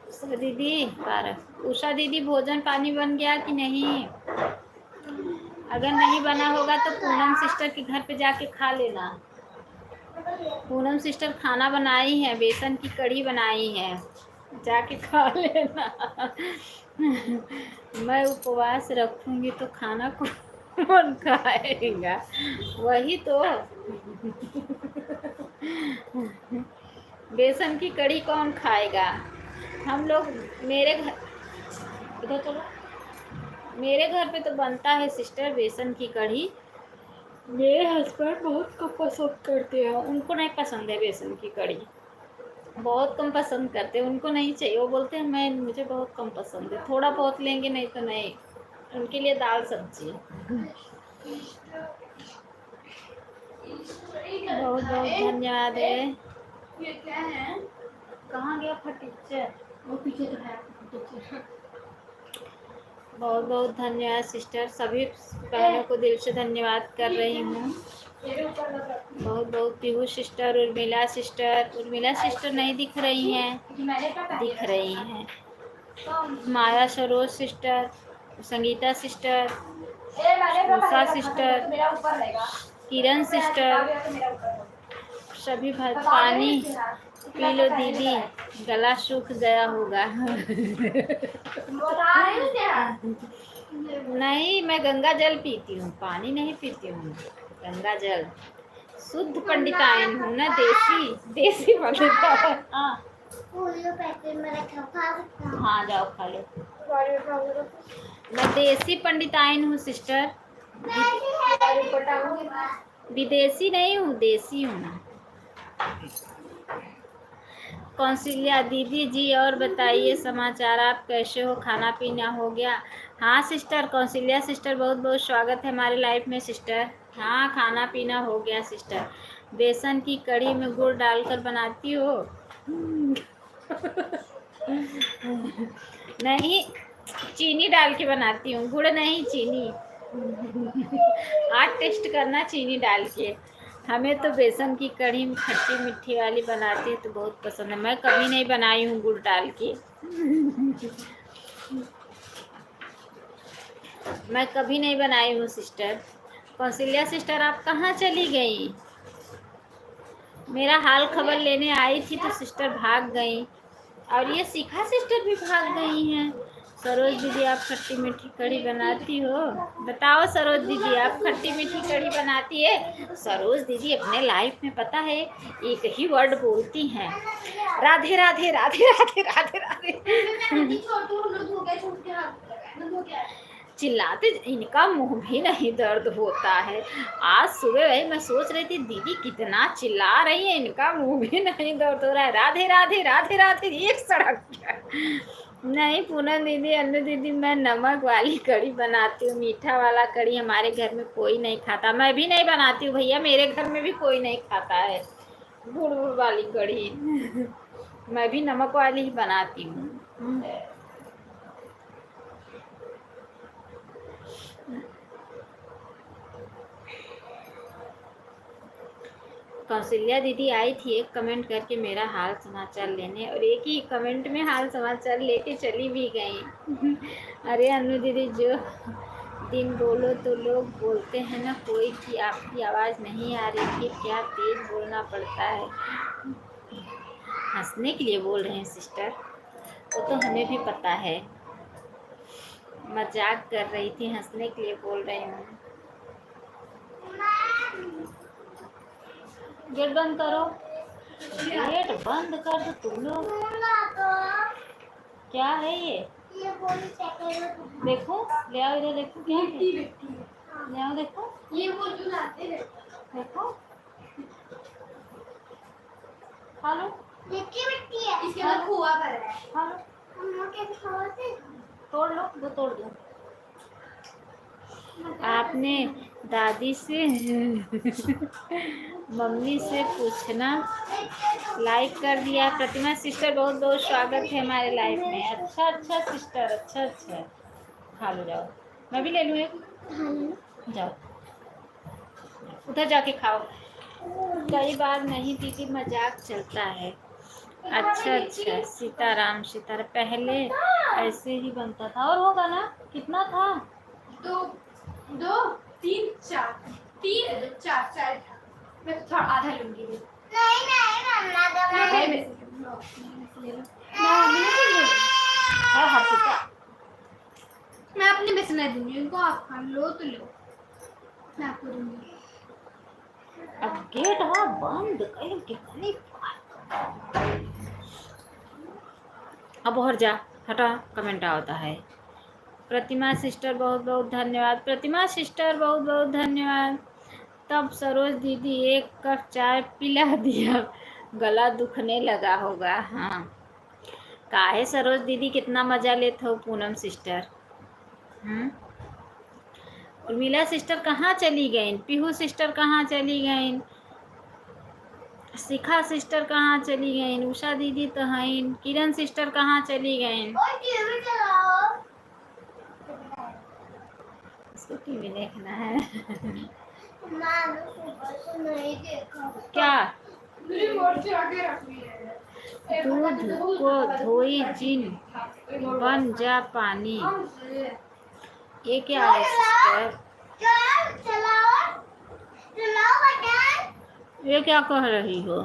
उषा दीदी उषा दीदी भोजन पानी बन गया कि नहीं? अगर नहीं बना होगा तो पूनम सिस्टर के घर पे जाके खा लेना। पूनम सिस्टर खाना बनाई है, बेसन की कढ़ी बनाई है, जाके खा लेना मैं उपवास रखूंगी तो खाना कौन खाएगा? वही तो बेसन की कढ़ी कौन खाएगा? हम लोग मेरे घर, इधर चलो, मेरे घर पे तो बनता है सिस्टर बेसन की कढ़ी। मेरे हस्बैंड बहुत कम पसंद करते हैं, उनको नहीं पसंद है बेसन की कढ़ी, बहुत कम पसंद करते हैं, उनको नहीं चाहिए। वो बोलते हैं मुझे बहुत कम पसंद है, थोड़ा बहुत लेंगे नहीं तो नहीं। उनके लिए दाल सब्जी। बहुत बहुत धन्यवाद है। ये क्या है? कहाँ गया फटीचर? वो पीछे तो है फटीचर। बहुत बहुत धन्यवाद सिस्टर, सभी बहनों को दिल से धन्यवाद कर रही हूँ। बहुत बहुत पीहू सिस्टर, उर्मिला सिस्टर नहीं दिख रही हैं, दिख रही हैं। माया Saroj sister, Sangeeta sister, Usha sister, Kiran sister, सभी भाई पानी पी लो दीदी, गला सूख गया होगा नहीं, मैं गंगा जल पीती हूँ, पानी नहीं पीती हूँ, गंगा जल। शुद्ध पंडिताइन हूँ ना, देसी पंडिताइन। हाँ जाओ खा लो। मैं देसी पंडिताइन हूँ सिस्टर, विदेशी नहीं हूँ, देसी हूँ। कौशल्या दीदी जी और बताइए समाचार, आप कैसे हो? खाना पीना हो गया? हाँ सिस्टर, कौशल्या सिस्टर बहुत बहुत स्वागत है हमारे लाइफ में सिस्टर। हाँ खाना पीना हो गया सिस्टर। बेसन की कढ़ी में गुड़ डालकर बनाती हो? नहीं, चीनी डाल के बनाती हूँ, गुड़ नहीं चीनी आज टेस्ट करना चीनी डाल के। हमें तो बेसन की कढ़ी खट्टी मीठी वाली बनाती है तो बहुत पसंद है, मैं कभी नहीं बनाई हूँ गुड़ डाल के मैं कभी नहीं बनाई हूँ सिस्टर। कौशल्या सिस्टर आप कहाँ चली गई? मेरा हाल खबर लेने आई थी तो सिस्टर भाग गई, और ये शिखा सिस्टर भी भाग गई हैं। सरोज दीदी आप खट्टी मीठी कढ़ी बनाती हो? बताओ सरोज दीदी आप खट्टी मीठी कढ़ी बनाती है? सरोज दीदी अपने लाइफ में पता है एक ही वर्ड बोलती हैं, राधे राधे राधे राधे राधे राधे। चिल्लाते इनका मुंह भी नहीं दर्द होता है। आज सुबह वही मैं सोच रही थी दीदी कितना चिल्ला रही है, इनका मुंह भी नहीं दर्द हो रहा है। राधे राधे राधे राधे एक सड़क नहीं पूनम दीदी, अन्नू दीदी, मैं नमक वाली कढ़ी बनाती हूँ, मीठा वाला कढ़ी हमारे घर में कोई नहीं खाता। मैं भी नहीं बनाती हूँ भैया, मेरे घर में भी कोई नहीं खाता है गुड़ गुड़ वाली कढ़ी। मैं भी नमक वाली ही बनाती हूँ। कौशल्या दीदी आई थी एक कमेंट करके मेरा हाल समाचार लेने, और एक ही कमेंट में हाल समाचार लेके चली भी गई। अरे अनु दीदी, जो दिन बोलो तो लोग बोलते हैं ना कोई कि आपकी आवाज़ नहीं आ रही, फिर क्या तेज बोलना पड़ता है। हंसने के लिए बोल रहे हैं सिस्टर, वो तो हमें भी पता है, मजाक कर रही थी, हंसने के लिए बोल रही हूँ। गेट बंद करो, गेट बंद कर दो तुम लोग। क्या है ये देखो, ले आओ इधर, देखो क्या है, ले आओ देखो, ये वो जो लाते हैं देखो खा लो, मिट्टी मिट्टी है, इसके अंदर खोआ भरा है, खा लो, हम लोग के खाते तोड़ लो, दो तोड़ दो। आपने दादी से मम्मी से पूछना, लाइक कर दिया। प्रतिमा सिस्टर बहुत बहुत स्वागत है हमारे लाइफ में। अच्छा अच्छा सिस्टर, अच्छा अच्छा, खा लो, जाओ, मैं भी ले लूँ एक, जाओ उधर जाके खाओ। कई बार नहीं दीदी मजाक चलता है। अच्छा अच्छा, सीताराम सीताराम, पहले ऐसे ही बनता था, और होगा ना, कितना था, दो दो तीन चार, तीन दो चार, चार था। मैं थोड़ा आधा लूंगी। नहीं नहीं मम्मा दो मैं अपने में से नहीं दूंगी इनको, आप खा लो तो लो, मैं आपको दूंगी। अब गेट हाँ बंद कर, कितनी अब और जा, हटा, कमेंट आता है। प्रतिमा सिस्टर बहुत बहुत धन्यवाद, प्रतिमा सिस्टर बहुत बहुत धन्यवाद। तब सरोज दीदी एक कप चाय पिला दिया, गला दुखने लगा होगा। हाँ, काहे सरोज दीदी कितना मजा लेते हो पूनम सिस्टर। उर्मिला सिस्टर कहाँ चली गई, पीहू सिस्टर कहाँ चली गई, शिखा सिस्टर कहाँ चली गई, उषा दीदी तो हैं, किरण सिस्टर कहाँ चली गई। इसको टीवी देखना है। क्या दूध को धोई जिन बन जा पानी, ये क्या है सिस्टर, ये क्या कह रही हो,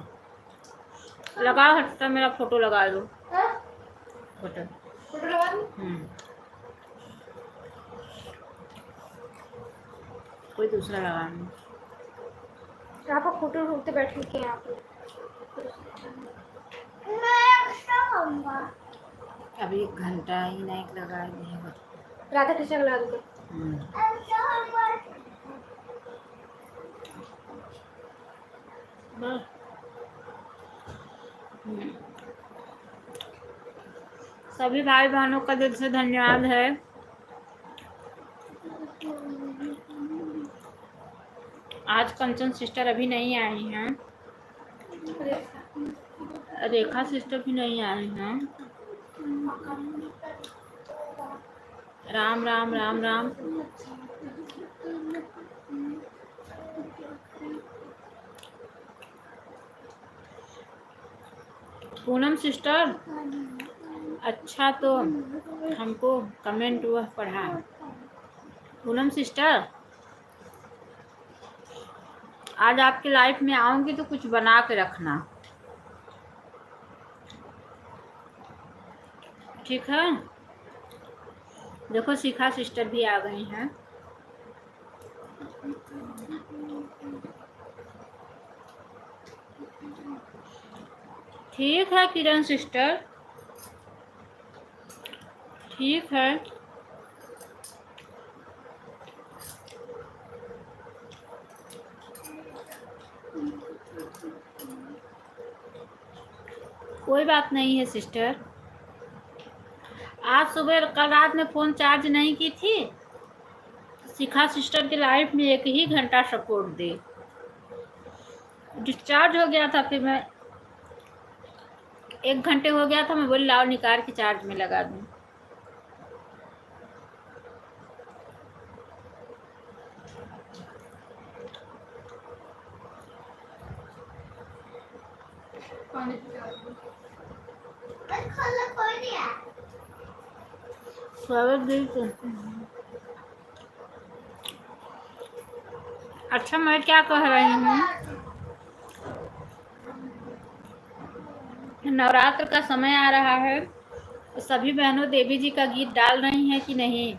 लगाओ, हटता मेरा फोटो लगा दो, फोटो लगा दूं? कोई दूसरा लगाना। आप फोटो ढूंढते बैठे के यहाँ पे। अभी 1 घंटा ही नहीं लगा दिया, राधा कृष्ण लगा दूंगा। सभी भाई बहनों का दिल से धन्यवाद है। आज कंचन सिस्टर अभी नहीं आई हैं, रेखा सिस्टर भी नहीं आई हैं। राम राम राम राम। पूनम सिस्टर, अच्छा तो हमको कमेंट वह पढ़ा, पूनम सिस्टर, आज आपकी लाइफ में आऊंगी तो कुछ बना के रखना, ठीक है? देखो शिखा सिस्टर भी आ गई हैं। ठीक है किरण सिस्टर, ठीक है। कोई बात नहीं है सिस्टर। आज सुबह कल रात में फ़ोन चार्ज नहीं की थी, शिखा सिस्टर की लाइफ में 1 ही घंटा सपोर्ट दे, डिस्चार्ज हो गया था। फिर मैं 1 घंटे हो गया था, मैं बोली लाओ निकाल के चार्ज में लगा दूँ। स्वागत दी तो। अच्छा मैं क्या कह रही हूँ, नवरात्र का समय आ रहा है, सभी बहनों देवी जी का गीत डाल रही हैं कि नहीं?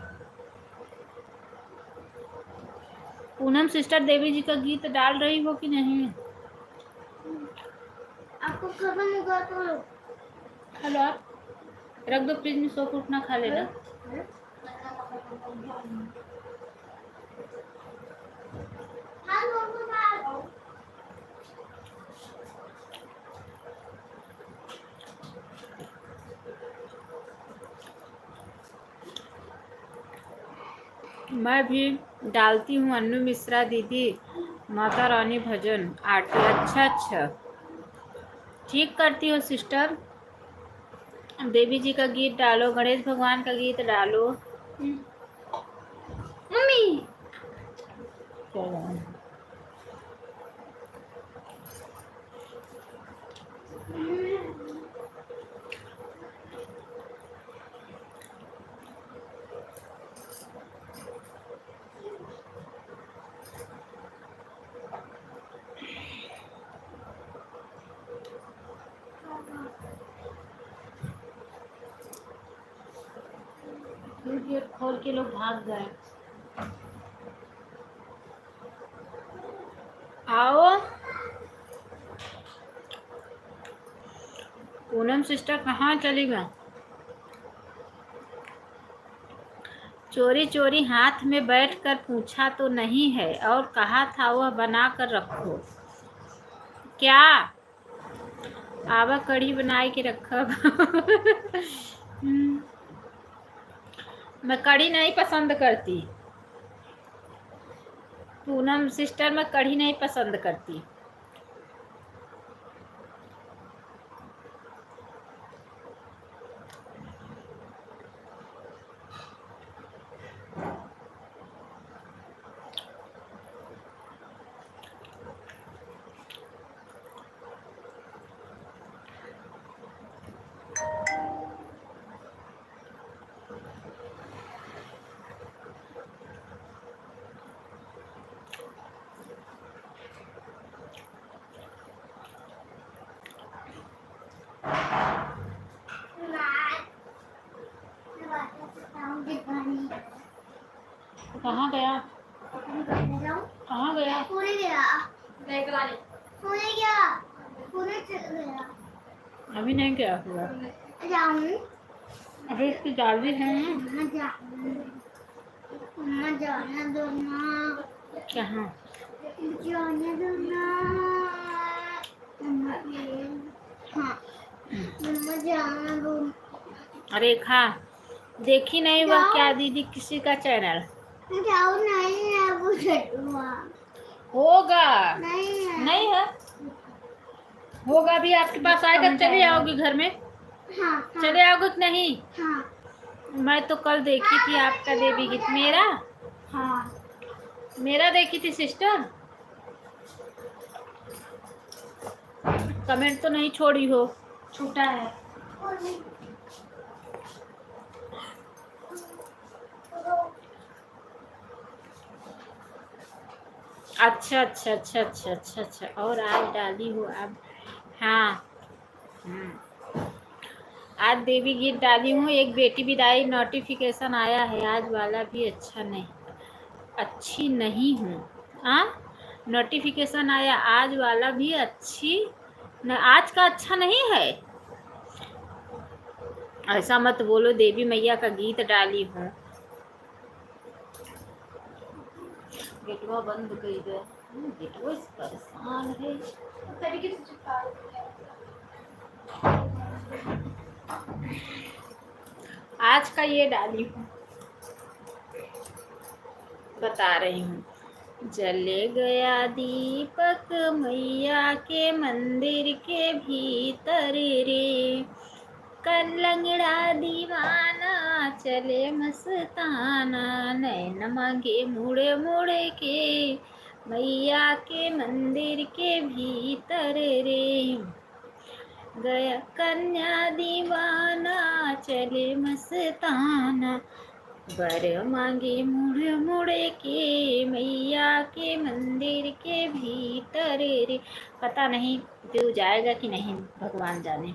पूनम सिस्टर देवी जी का गीत डाल रही हो कि नहीं? आपको खबर होगा तो हेलो, आप रख दो फ्रिज में, सो के उठना खा लेना। मैं भी डालती हूँ अन्नू मिश्रा दीदी, माता रानी भजन आरती। अच्छा अच्छा, ठीक करती हो सिस्टर। देवी जी का गीत डालो, गणेश भगवान का गीत डालो। मम्मी गेट खोल के लोग भाग गए। आओ पूनम सिस्टर कहाँ चली गई? चोरी चोरी हाथ में बैठकर पूछा तो नहीं है, और कहा था वह बना कर रखो। क्या आवा कढ़ी बनाई के रखा? मैं कढ़ी नहीं पसंद करती पूनम सिस्टर, मैं कढ़ी नहीं पसंद करती। कहाँ गया? कहाँ गया? पूरे गया, पूरे गया, पूरे चल गया। अभी नहीं गया हुआ, जाऊँ अभी इसकी जाली है। मम्मा जाने दो ना। कहाँ? जाने दो ना मम्मा, हाँ मम्मा जाने दो। रेखा देखी नहीं वह क्या दीदी किसी का चैनल? जाओ नहीं है वो छठुआ, होगा नहीं है, नहीं है, होगा भी आपके पास आएगा। चले आओगी घर में? हाँ चले आओगे कि नहीं? हाँ मैं तो कल देखी थी आपका देवी गीत। मेरा हाँ मेरा देखी थी सिस्टर, कमेंट तो नहीं छोड़ी हो। छोटा है। अच्छा अच्छा अच्छा अच्छा अच्छा अच्छा, और आज डाली हो अब। हाँ। आज देवी गीत डाली हूँ। एक बेटी विदाई नोटिफिकेशन आया है, आज वाला भी अच्छी नहीं हूँ। हाँ, नोटिफिकेशन आया आज वाला भी अच्छी न, आज का अच्छा नहीं है। ऐसा मत बोलो, देवी मैया का गीत डाली हूँ। गेटवा बंद कर दे, गेटवा परेशान है। तरीके से चिपका आज का ये डाली हूँ, बता रही हूँ। जले गया दीपक मैया के मंदिर के भीतर रे, कल लंगड़ा दीवाना चले मस्ताना, नैन मांगे मुड़े मुड़े के मैया के मंदिर के भीतर रे, गया कन्या दीवाना चले मस्ताना, बर मांगे मुड़ मुड़ के मैया के मंदिर के भीतर रे। पता नहीं व्यू जाएगा कि नहीं, भगवान जाने।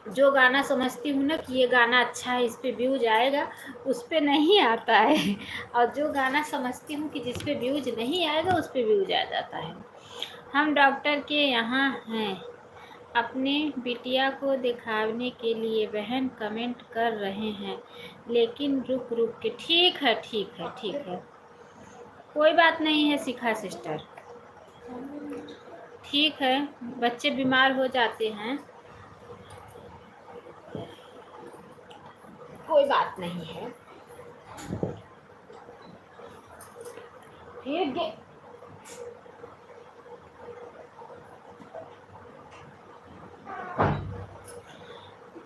जो गाना समझती हूँ ना कि ये गाना अच्छा है, इस पे व्यूज आएगा, उस पे नहीं आता है। और जो गाना समझती हूँ कि जिस पे व्यूज नहीं आएगा, उस पे व्यूज आ जाता है। हम डॉक्टर के यहाँ हैं, अपने बिटिया को दिखाने के लिए बहन कमेंट कर रहे हैं, लेकिन रुक रुक के। ठीक है ठीक है ठीक है, कोई बात नहीं है शिखा सिस्टर, ठीक है। बच्चे बीमार हो जाते हैं, कोई बात नहीं है। ठीक है,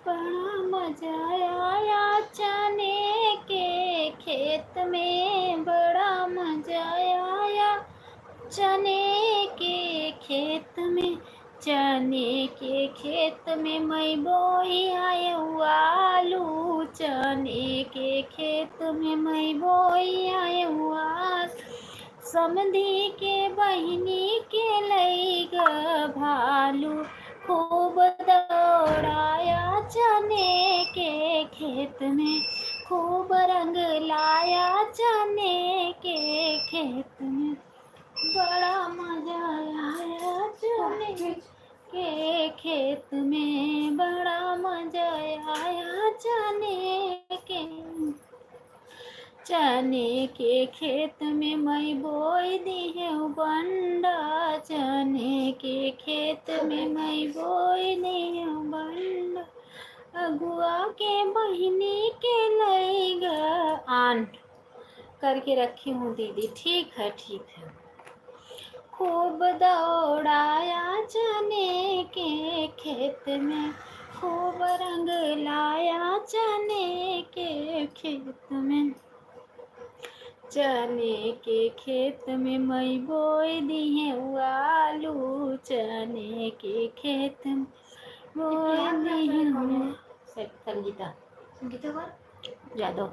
बड़ा मजा आया चने के खेत में, बड़ा मजा आया चने के खेत में, चने के खेत में मैं बोई आयु आलू, चने के खेत में मैं बोई आयु आलू, समधी के बहिनी के लैग भालू, खूब दौड़ाया चने के खेत में, खूब रंग लाया चने के खेत में, बड़ा मजा आया चने के खेत में, बड़ा मजा आया चने के खेत में मैं बोई दी है बंडा, चने के खेत में मैं बोई दी है बंडा, अगुआ के बहिनी के लैगा आन करके रखी हूँ दीदी। ठीक है ठीक है। खूब दौड़ाया चने के खेत में, खूब रंग लाया चने के खेत में, चने के खेत में मैं बोई दी है आलू, चने के खेत में बोई दी है। संगीता यादव।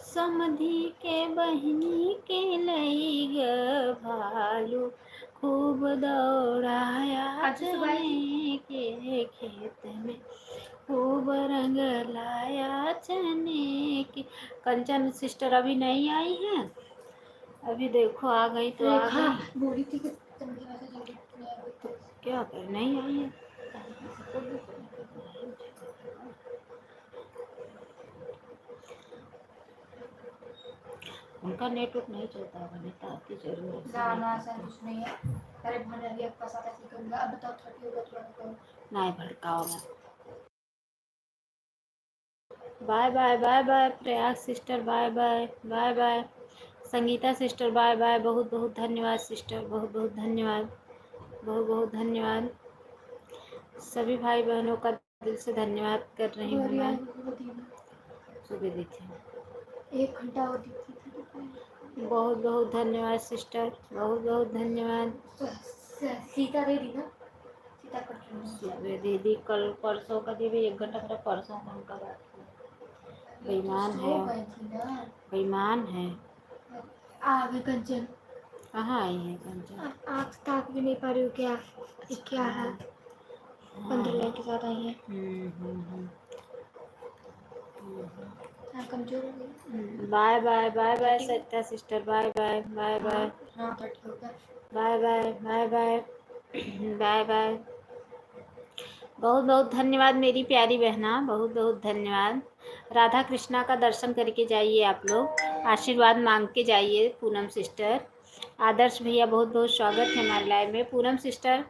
समधी के बहिनी के लैग भालू, खूब दौड़ाया चने के खेत में, खूब रंग लाया चने की। कंचन सिस्टर अभी नहीं आई है, अभी देखो आ गई तो आ गई। बोली थी कि जल्दी क्या कर नहीं आई है। उनका नेटवर्क नहीं चलता है, वनिता आती जरूर है। गाना ऐसा कुछ नहीं है। अरे भंडारी आपका साथ ऐसे करूंगा। अब बताओ 30 होगा तो नहीं भड़काओ मत। Bye bye bye bye Prayag sister, bye bye bye bye Sangeeta sister, bye bye. बहुत बहुत धन्यवाद सिस्टर, बहुत बहुत धन्यवाद, बहुत बहुत धन्यवाद। सभी भाई बहनों का दिल से धन्यवाद कर रही हूँ मैं। सुबह दी थी 1 घंटा और दी थी। बहुत बहुत धन्यवाद सिस्टर, बहुत बहुत धन्यवाद। सीता दे दी ना, सीता कर सुबह दीदी कल परसों का दी भी 1 घंटा, मेरा परसों का उनका बात बेईमान तो है, सो गई थी ना। बेईमान है। आ गए कंचन। कहाँ आई है कंचन? आँख ताक भी नहीं पा रही हो क्या? ये क्या है? हाँ, 15 लाइन के साथ आई है। हम्म। हाँ, कमजोर हो गई। Bye bye bye bye Satya sister, bye bye bye bye हाँ, 30 हो गया। Bye bye bye bye bye bye. बहुत बहुत धन्यवाद मेरी प्यारी बहना, बहुत बहुत धन्यवाद। राधा कृष्णा का दर्शन करके जाइए आप लोग, आशीर्वाद मांग के जाइए। पूनम सिस्टर, आदर्श भैया बहुत बहुत स्वागत है हमारे लाइव में। पूनम सिस्टर,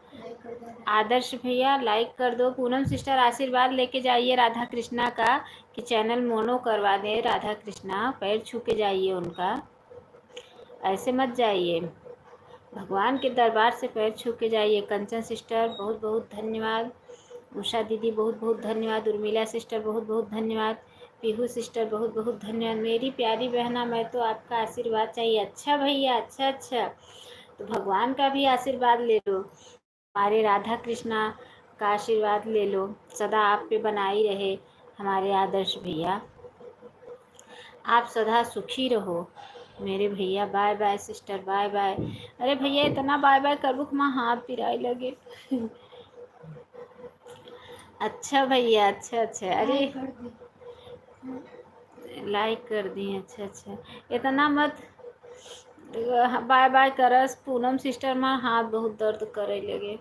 आदर्श भैया लाइक कर दो। पूनम सिस्टर आशीर्वाद लेके जाइए राधा कृष्णा का कि चैनल मोनो करवा दे। राधा कृष्णा पैर छू के जाइए उनका, ऐसे मत जाइए, भगवान के दरबार से पैर छू के जाइए। कंचन सिस्टर बहुत बहुत धन्यवाद। उषा दीदी बहुत बहुत धन्यवाद। उर्मिला सिस्टर बहुत बहुत धन्यवाद। पीहू सिस्टर बहुत बहुत धन्यवाद। मेरी प्यारी बहना, मैं तो आपका आशीर्वाद चाहिए। अच्छा भैया, अच्छा, तो भगवान का भी आशीर्वाद ले लो, हमारे राधा कृष्णा का आशीर्वाद ले लो, सदा आप पे बनाई रहे हमारे आदर्श भैया, आप सदा सुखी रहो मेरे भैया। Bye bye sister, bye bye. अरे भैया इतना बाय बाय करूँ कि माँ हाथ पिराई लगे। अच्छा भैया, अच्छा। अरे लाइक कर दी, अच्छा। इतना मत बाय बाय करस। पूनम सिस्टर माँ हाथ बहुत दर्द करे लगे,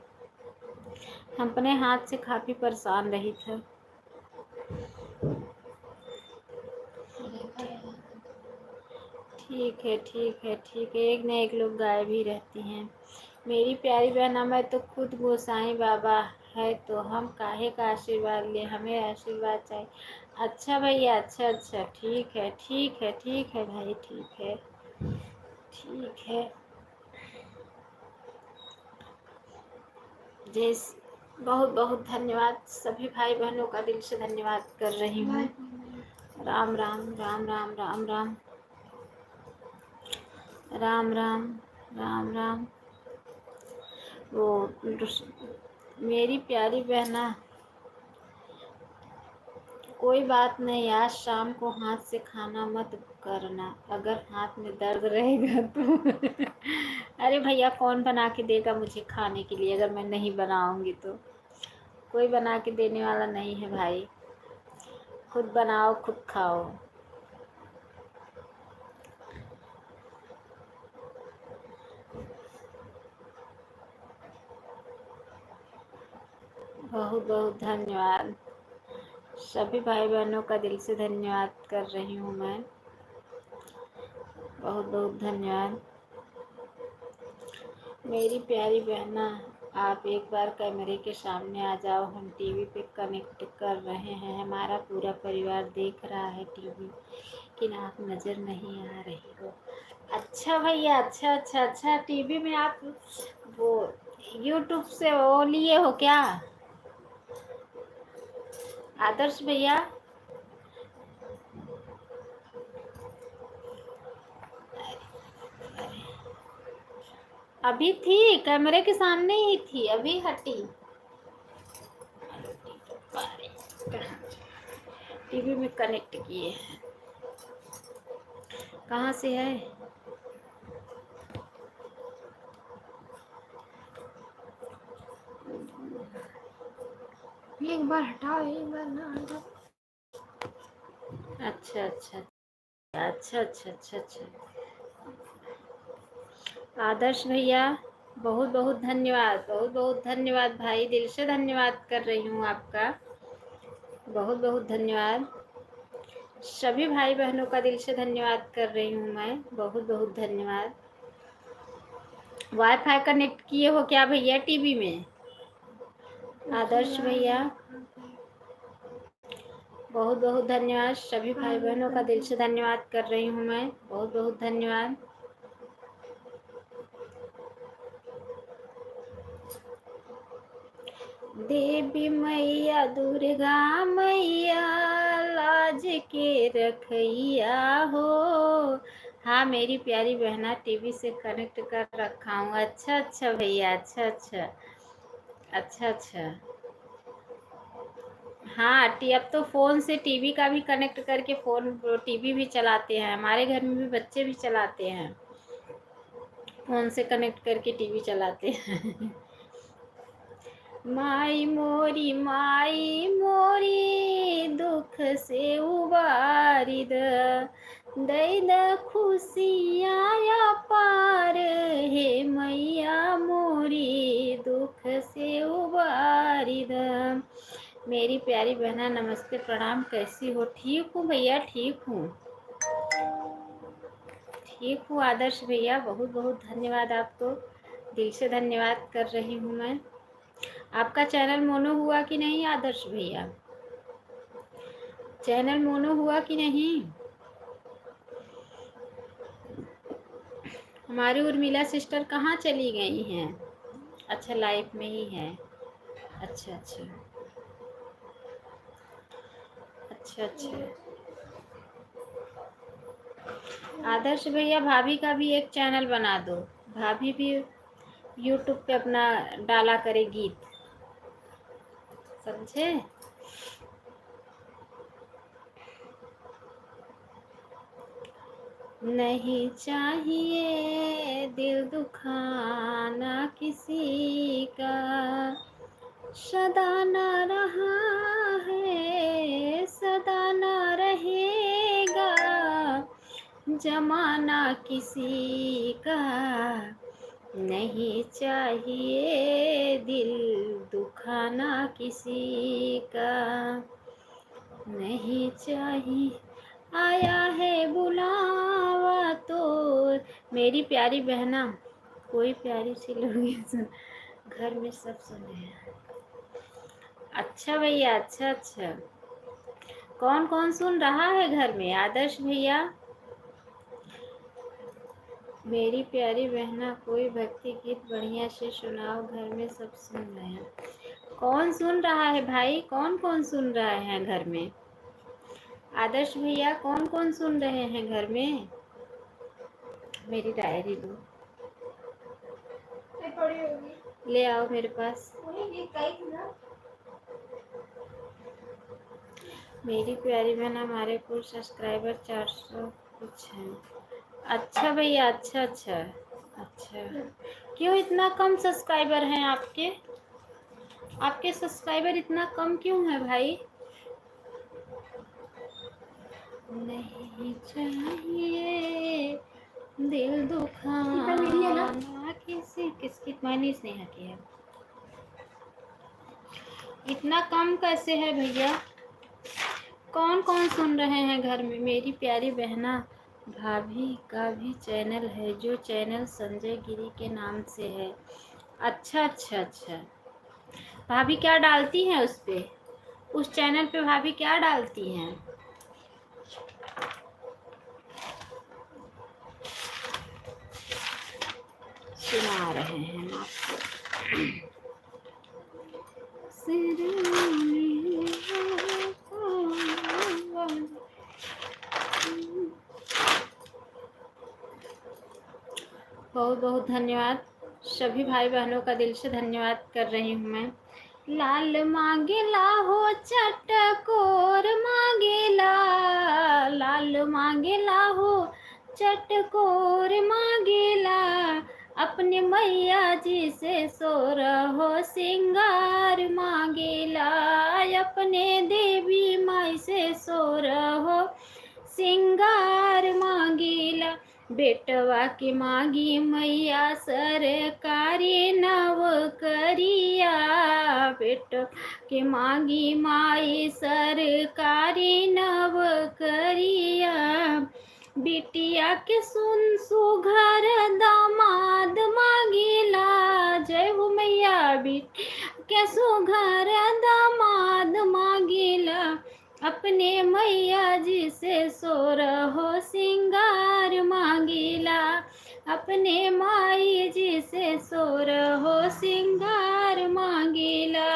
हम अपने हाथ से काफ़ी परेशान रही थे। ठीक है। एक न एक लोग गायब ही रहती हैं मेरी प्यारी बहना। मैं तो खुद गोसाई बाबा है तो हम काहे का आशीर्वाद ले, हमें आशीर्वाद चाहिए। अच्छा भैया, अच्छा, ठीक है भाई, ठीक है। जैस बहुत बहुत धन्यवाद, सभी भाई बहनों का दिल से धन्यवाद कर रही हूँ। राम राम राम राम राम राम राम राम राम राम। वो मेरी प्यारी बहना, कोई बात नहीं, आज शाम को हाथ से खाना मत करना अगर हाथ में दर्द रहेगा तो। अरे भैया कौन बना के देगा मुझे खाने के लिए अगर मैं नहीं बनाऊंगी तो? कोई बना के देने वाला नहीं है भाई, खुद बनाओ खुद खाओ। बहुत बहुत धन्यवाद, सभी भाई बहनों का दिल से धन्यवाद कर रही हूँ मैं, बहुत बहुत धन्यवाद। मेरी प्यारी बहना, आप एक बार कैमरे के सामने आ जाओ, हम टीवी पे कनेक्ट कर रहे हैं, हमारा पूरा परिवार देख रहा है टीवी, लेकिन आप नज़र नहीं आ रही हो। अच्छा भैया, अच्छा, टीवी में आप वो यूट्यूब से वो लिए हो क्या आदर्श भैया? अभी थी कैमरे के सामने ही थी, अभी हटी। टीवी में कनेक्ट किए हैं, कहाँ से है? एक बार हटाओ, एक बार ना हटाओ। अच्छा। आदर्श भैया बहुत बहुत धन्यवाद, बहुत बहुत धन्यवाद भाई, दिल से धन्यवाद कर रही हूँ आपका, बहुत बहुत धन्यवाद। सभी भाई बहनों का दिल से धन्यवाद कर रही हूँ मैं, बहुत बहुत धन्यवाद। वाईफाई कनेक्ट किए हो क्या भैया टीवी में? आदर्श भैया बहुत बहुत धन्यवाद, सभी भाई बहनों का दिल से धन्यवाद कर रही हूँ मैं, बहुत बहुत धन्यवाद। देवी मैया दुर्गा मैया लाज के रखैया हो। हाँ मेरी प्यारी बहना, टीवी से कनेक्ट कर रखा हूँ। अच्छा भैया, अच्छा। हाँ अब तो फ़ोन से टीवी का भी कनेक्ट करके टीवी भी चलाते हैं। हमारे घर में भी बच्चे भी चलाते हैं, फ़ोन से कनेक्ट करके टीवी चलाते हैं। माई मोरी दुख से उबारी दई द खुशियाँ या पार, हे मैया मोरी दुख से उबारी द। मेरी प्यारी बहना नमस्ते प्रणाम, कैसी हो? ठीक हूँ भैया, ठीक हूँ, ठीक हूँ आदर्श भैया, बहुत बहुत धन्यवाद आपको, दिल से धन्यवाद कर रही हूँ मैं। आपका चैनल मोनो हुआ कि नहीं आदर्श भैया? चैनल मोनो हुआ कि नहीं? हमारी उर्मिला सिस्टर कहाँ चली गई हैं? अच्छा, लाइफ में ही है। अच्छा अच्छा अच्छा अच्छा। आदर्श भैया भाभी का भी एक चैनल बना दो, भाभी भी यूट्यूब पे अपना डाला करे गीत, समझे? नहीं चाहिए दिल दुखाना किसी का, सदा न रहा है सदा न रहेगा, जमाना किसी का। नहीं चाहिए दिल दुखाना किसी का, नहीं चाहिए। आया है बुलावा तो मेरी प्यारी बहना, कोई प्यारी सी लोग सुन, घर में सब सुने हैं। अच्छा भैया, अच्छा अच्छा, कौन कौन सुन रहा है घर में आदर्श भैया? मेरी प्यारी बहना कोई भक्ति गीत बढ़िया से सुनाओ, घर में सब सुन रहे हैं। कौन सुन रहा है भाई, कौन कौन सुन रहे हैं घर में? आदर्श भैया कौन कौन सुन रहे हैं घर में? मेरी डायरी दो, ले आओ मेरे पास। मेरी प्यारी बहन, हमारे कुल सब्सक्राइबर 400 कुछ हैं। अच्छा भैया, अच्छा अच्छा अच्छा। क्यों इतना कम सब्सक्राइबर हैं आपके? आपके सब्सक्राइबर इतना कम क्यों है भाई? नहीं चाहिए दिल दुखाना किसी किसकी, मैंने स्नेहा की है। इतना कम कैसे है भैया? कौन कौन सुन रहे हैं घर में? मेरी प्यारी बहना भाभी का भी चैनल है, जो चैनल संजय गिरी के नाम से है। अच्छा अच्छा अच्छा, भाभी क्या डालती हैं उस पे? उस चैनल पे भाभी क्या डालती हैं? सुना रहे हैं आपको। बहुत बहुत धन्यवाद, सभी भाई बहनों का दिल से धन्यवाद कर रही हूँ मैं। लाल मांगेला हो चटकोर मांगेला, लाल मांगेला हो चटकोर मांगेला, अपने मैया जी से सोर हो सिंगार मांगेला, अपने देवी माई से सोर हो सिंगार मांगेला, बेटवा के मांगी मैया सरकारी नौकरिया, बेटवा के मांगी माई सरकारी नौकरिया, बिटिया के सुन सुघर दामाद मांगेला, जय हो मैया, बिटिया के सुघर दामाद मांगेला, अपने मैया जी से सोर हो सिंगार मांगेला, अपने माई जी से सोर हो सिंगार मांगेला।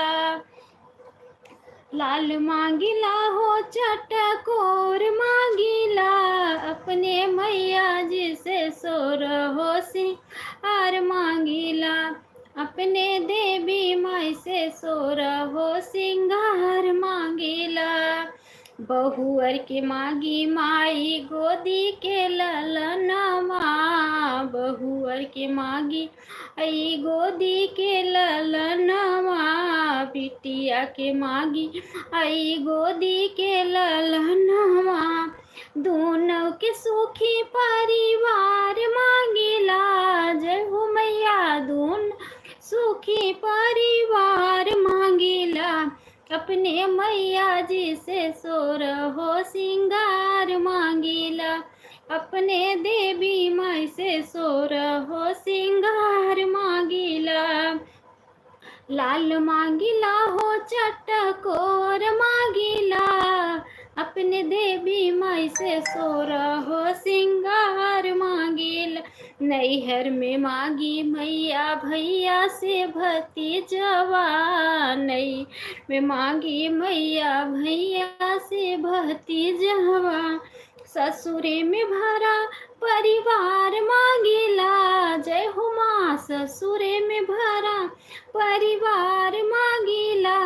लाल मांगेला हो चटकोर मांगेला, अपने मैया जी से सोर हो सिंगार मांगेला, अपने देवी माई से सोर हो सिंगार मांगेला। बहुअर के मागी माई गोदी के ललनवा, बहुअर के मागी आई गोदी के ललनवा, बिटिया के मागी आई गोदी के ललनवा, दोनों के सुखी परिवार मांगिला, जय हो मैया दोनों सुखी परिवार मांगिला, अपने मैया जी से सोर हो सिंगार मांगिला, अपने देवी माई से सोर हो सिंगार मांगिला, लाल मांगिला हो चटकोर मांगिला, अपने देवी माई से सोर हो सिंगार मांगिला, नैहर में मांगी मैया भैया से भतीजवा, नैहर में मांगी मैया भैया से भतीजवा, ससुरे में भरा परिवार मांगिला, जय हो माँ ससुरे में भरा परिवार मांगिला,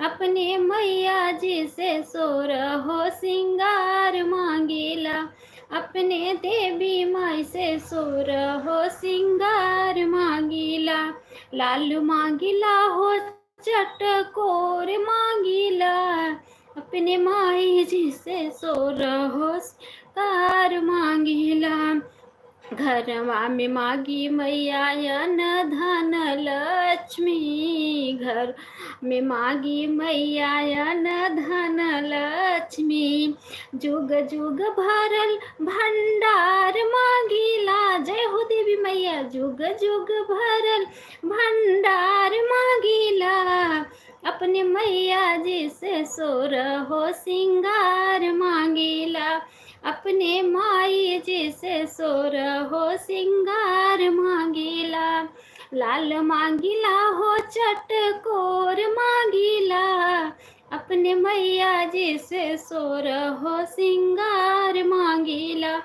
अपने मैया जी से सोर हो सिंगार मांगिला, अपने देवी माई से सोर हो सिंगार मांगिला, लाल मांगिला हो चटकोर मांगिला, अपने माई जी से सोर हो सिंगार मांगिला, घरवा में मागी मैया यन धन लक्ष्मी, घर में मागी मैया यन धन लक्ष्मी, जुग जुग भरल भंडार मांगिला, जय हो देवी मैया जुग जुग भरल भंडार मांगिला, अपने मैया जी से सोर हो सिंगार मांगिला, अपने माई जी से सोर हो सिंगार मांगिला, लाल मांगिला हो चटकोर मांगिला, अपने मैया जी से सोर हो सिंगार मांगिला,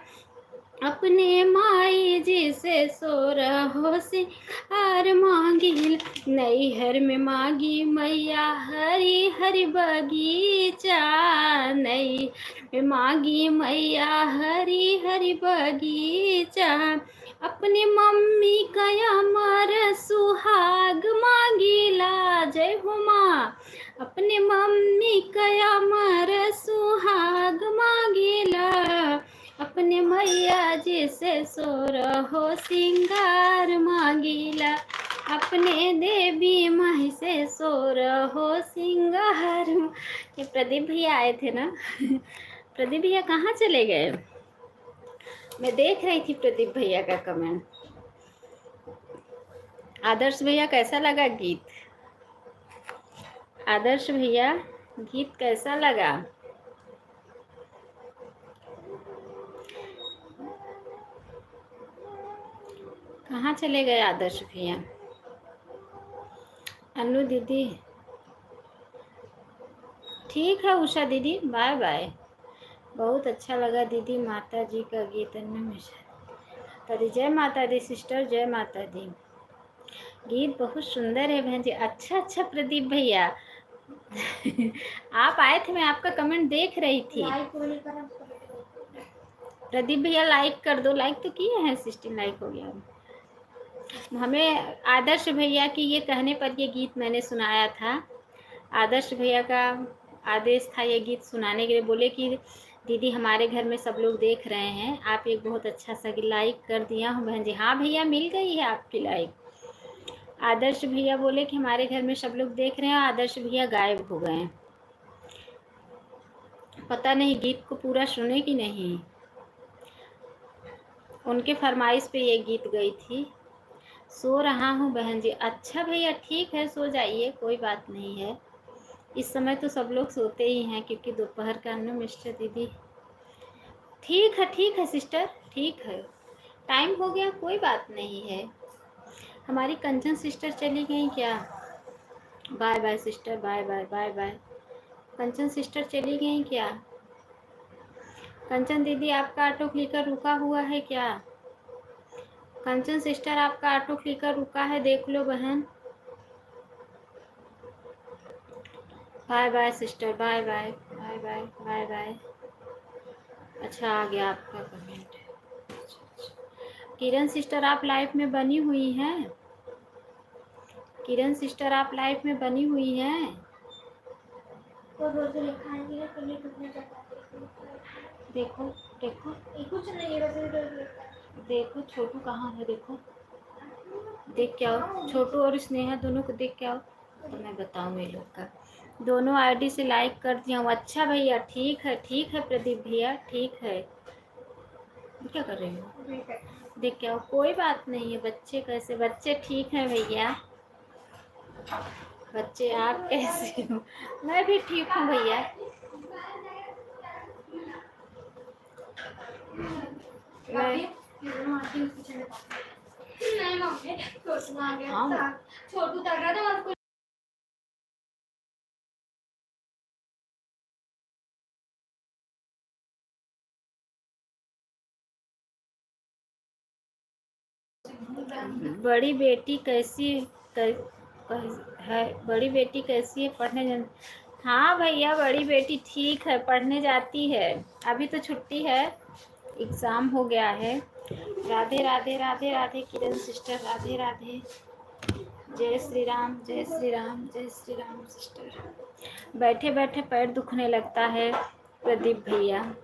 अपने माई जी से सोर हो सिंगार मांगिल, नैहर में मांगी मैया हरी हरी बगीचा, नैहर में मांगी मैया हरी हरी बगीचा, अपने मम्मी कया मर सुहाग मांगिला, जय हो माँ अपने मम्मी कया मर सुहाग मांगिला, अपने मैया जी से सोर हो सिंगार मांगिला, अपने देवी माई से सोर हो सिंगार। ये प्रदीप भैया आए थे ना प्रदीप भैया कहाँ चले गए? मैं देख रही थी प्रदीप भैया का कमेंट। आदर्श भैया कैसा लगा गीत? आदर्श भैया गीत कैसा लगा? कहाँ चले गए आदर्श भैया? अनु दीदी ठीक है, उषा दीदी बाय बाय। बहुत अच्छा लगा दीदी माता जी का गीत। अन्नू मिश्रा दी जय माता दी सिस्टर, जय माता दी। गीत बहुत सुंदर है बहन जी। अच्छा प्रदीप भैया आप आए थे, मैं आपका कमेंट देख रही थी। प्रदीप भैया लाइक कर दो। लाइक तो किए हैं, 16 लाइक हो गया। हमें आदर्श भैया की ये कहने पर ये गीत मैंने सुनाया था। आदर्श भैया का आदेश था ये गीत सुनाने के लिए। बोले कि दीदी हमारे घर में सब लोग देख रहे हैं, आप एक बहुत अच्छा सा लाइक कर दिया हूँ बहन जी। हाँ भैया मिल गई है आपकी लाइक। आदर्श भैया बोले कि हमारे घर में सब लोग देख रहे हैं। आदर्श भैया गायब हो गए, पता नहीं गीत को पूरा सुने कि नहीं। उनके फरमाइश पे ये गीत गई थी। सो रहा हूँ बहन जी। अच्छा भैया ठीक है, सो जाइए, कोई बात नहीं है। इस समय तो सब लोग सोते ही हैं क्योंकि दोपहर का। अन्नू मिस्टर दीदी ठीक है सिस्टर, ठीक है, टाइम हो गया, कोई बात नहीं है। हमारी कंचन सिस्टर चली गई क्या? Bye bye sister, bye bye bye bye. Kanchan sister चली गई क्या? कंचन दीदी आपका ऑटो क्लिकर रुका हुआ है क्या? कंचन सिस्टर आपका ऑटो क्लिकर रुका है, देख लो बहन। Bye bye sister, bye bye bye bye bye bye. अच्छा आ गया आपका कमेंट। किरण सिस्टर आप लाइफ में बनी हुई हैं? किरण सिस्टर आप लाइफ में बनी हुई हैं? देखो देखो कुछ नहीं है वैसे देखो छोटू कहाँ है, देखो देख के आओ, छोटू और स्नेहा दोनों को देख के आओ तो मैं बताऊँ ये लोग का। दोनों आईडी से लाइक कर दिया हूँ। अच्छा भैया ठीक है प्रदीप भैया ठीक है। क्या कर रही हो? देख के आओ, कोई बात नहीं है। बच्चे कैसे? बच्चे ठीक हैं भैया। बच्चे आप कैसे हो? मैं भी ठीक हूँ भैया। मैं छोटू तक रहा था उसको। बड़ी बेटी कैसी है? बड़ी बेटी कैसी है? पढ़ने जा? हाँ भैया बड़ी बेटी ठीक है, पढ़ने जाती है। अभी तो छुट्टी है, एग्ज़ाम हो गया है। राधे राधे राधे राधे किरण सिस्टर, राधे राधे। जय श्री राम जय श्री राम जय श्री राम सिस्टर। बैठे बैठे पैर दुखने लगता है प्रदीप भैया।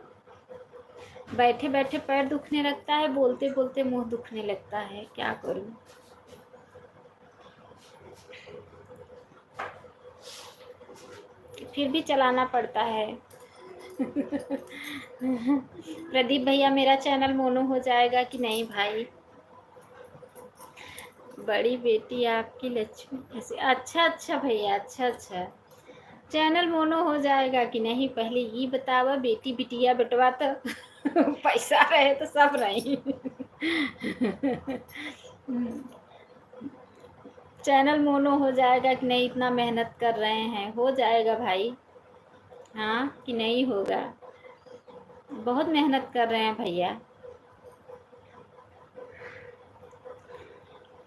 बैठे बैठे पैर दुखने लगता है, बोलते बोलते मुंह दुखने लगता है, क्या करूं? फिर भी चलाना पड़ता है। प्रदीप भैया मेरा चैनल मोनो हो जाएगा कि नहीं भाई? बड़ी बेटी आपकी लक्ष्मी कैसे? अच्छा भैया, अच्छा चैनल मोनो हो जाएगा कि नहीं पहले ये बतावा। बेटी बिटिया बेटवा तो पैसा रहे तो सब रही। चैनल मोनो हो जाएगा कि नहीं? इतना मेहनत कर रहे हैं, हो जाएगा भाई। हाँ कि नहीं होगा? बहुत मेहनत कर रहे हैं भैया।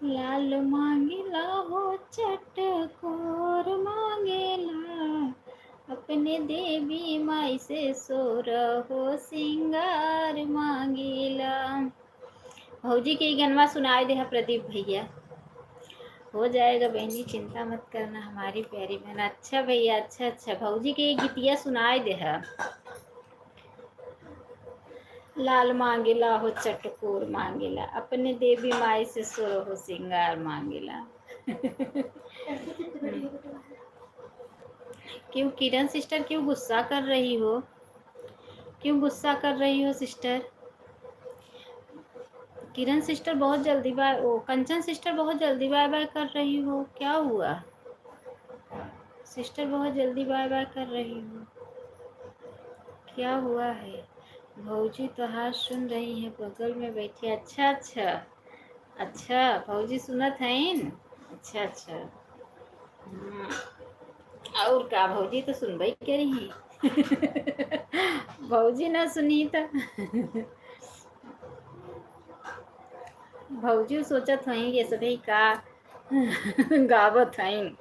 लाल मांगेला हो चटकोर मांगेला, अपने देवी माई से सोर हो सिंगार मांगेला। भौजी के गनवा सुनाए दे प्रदीप भैया। हो जाएगा बहनी, चिंता मत करना हमारी प्यारी बहन। अच्छा भैया, अच्छा भौजी के गीतिया सुनाए दे। लाल मांगेला हो चटकोर मांगेला, अपने देवी माई से सोर हो सिंगार मांगेला। क्यों किरण सिस्टर, क्यों गुस्सा कर रही हो? क्यों गुस्सा कर रही हो सिस्टर? किरण सिस्टर बहुत जल्दी बाय, ओ कंचन सिस्टर बहुत जल्दी बाय बाय कर रही हो, क्या हुआ? सिस्टर बहुत जल्दी बाय बाय कर रही हो, क्या हुआ है? भौजी तो हाथ सुन रही है, बगल में बैठी। अच्छा भौजी सुनत हैं। अच्छा और का भौजी तो सुनबई करी। भौजी ना सुनी तो भौजी सोचत हई ये सभी का गावत हई,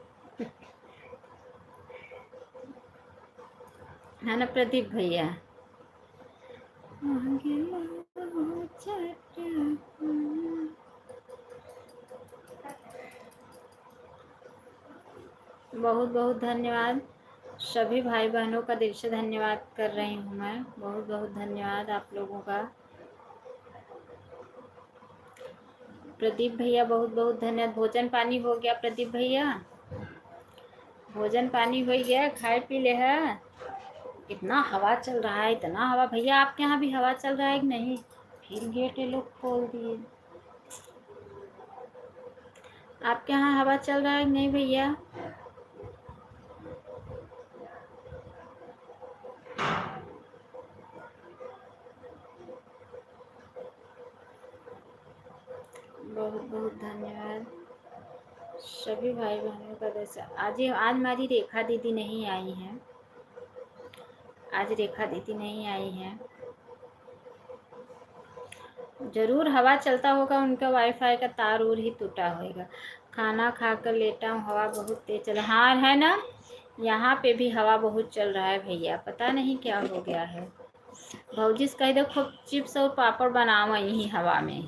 है ना प्रदीप भैया? बहुत बहुत धन्यवाद सभी भाई बहनों का, दिल से धन्यवाद कर रही हूँ मैं। बहुत बहुत धन्यवाद आप लोगों का। प्रदीप भैया बहुत बहुत धन्यवाद। भोजन पानी हो गया प्रदीप भैया? भोजन पानी हो गया, खाए पी ले है? इतना हवा चल रहा है, इतना हवा। भैया आपके यहाँ भी हवा चल रहा है कि नहीं? फिर गेट ये लोग खोल दिए। आपके यहाँ हवा चल रहा है कि नहीं भैया? बहुत बहुत धन्यवाद सभी भाई बहनों का। वैसे आज हमारी रेखा दीदी नहीं आई हैं, आज रेखा दीदी नहीं आई हैं। जरूर हवा चलता होगा, उनका वाईफाई का तार उर ही टूटा होगा। खाना खा कर लेटा हूँ, हवा बहुत तेज चल। हाँ है ना, यहाँ पे भी हवा बहुत चल रहा है भैया, पता नहीं क्या हो गया है। भौजी से कह दो खूब चिप्स और पापड़ बनाओ यहीं हवा में,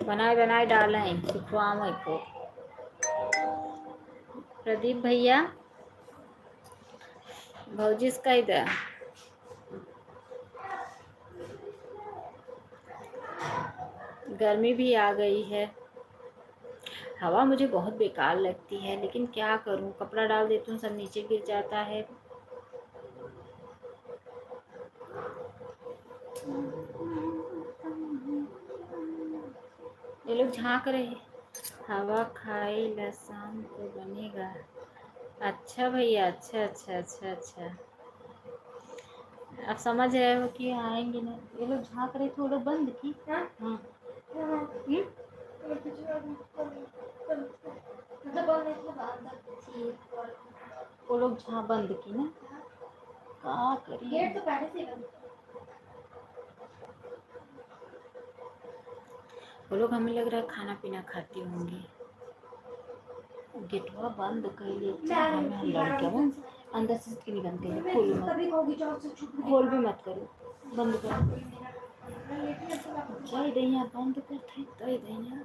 बनाए बनाए डालें सुखवाओ को। प्रदीप भैया भौजी से कह दो। गर्मी भी आ गई है, हवा मुझे बहुत बेकार लगती है, लेकिन क्या करूं, कपड़ा डाल देती हूँ सब नीचे गिर जाता है। ये लोग झांक रहे हैं, हवा खाई ला शाम को बनेगा। अच्छा भैया, अच्छा अच्छा अच्छा अच्छा, आप समझ रहे हो कि आएंगे ना। ये लोग झांक रहे थे, वो लोग बंद की। हाँ वो लोग जहाँ बंद की ना, क्या करिए। गेट तो पहले से बंद। वो लोग हमें लग रहा है खाना पीना खाती होंगी। गेटवा बंद कर लेते हैं हमें लड़के अंदर से नहीं बंद करिए, खोल मत, खोल भी मत करो, बंद करो। जय दैया बंद करते जय दैया।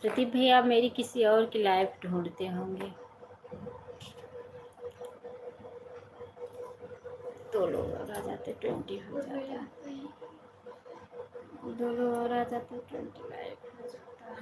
प्रदीप भैया आप मेरी किसी और की लाइफ ढूंढते होंगे। 2 लोग और आ जाते 20 हो जाता, 2 लोग और आ जाते 20 लाइफ हो जाता।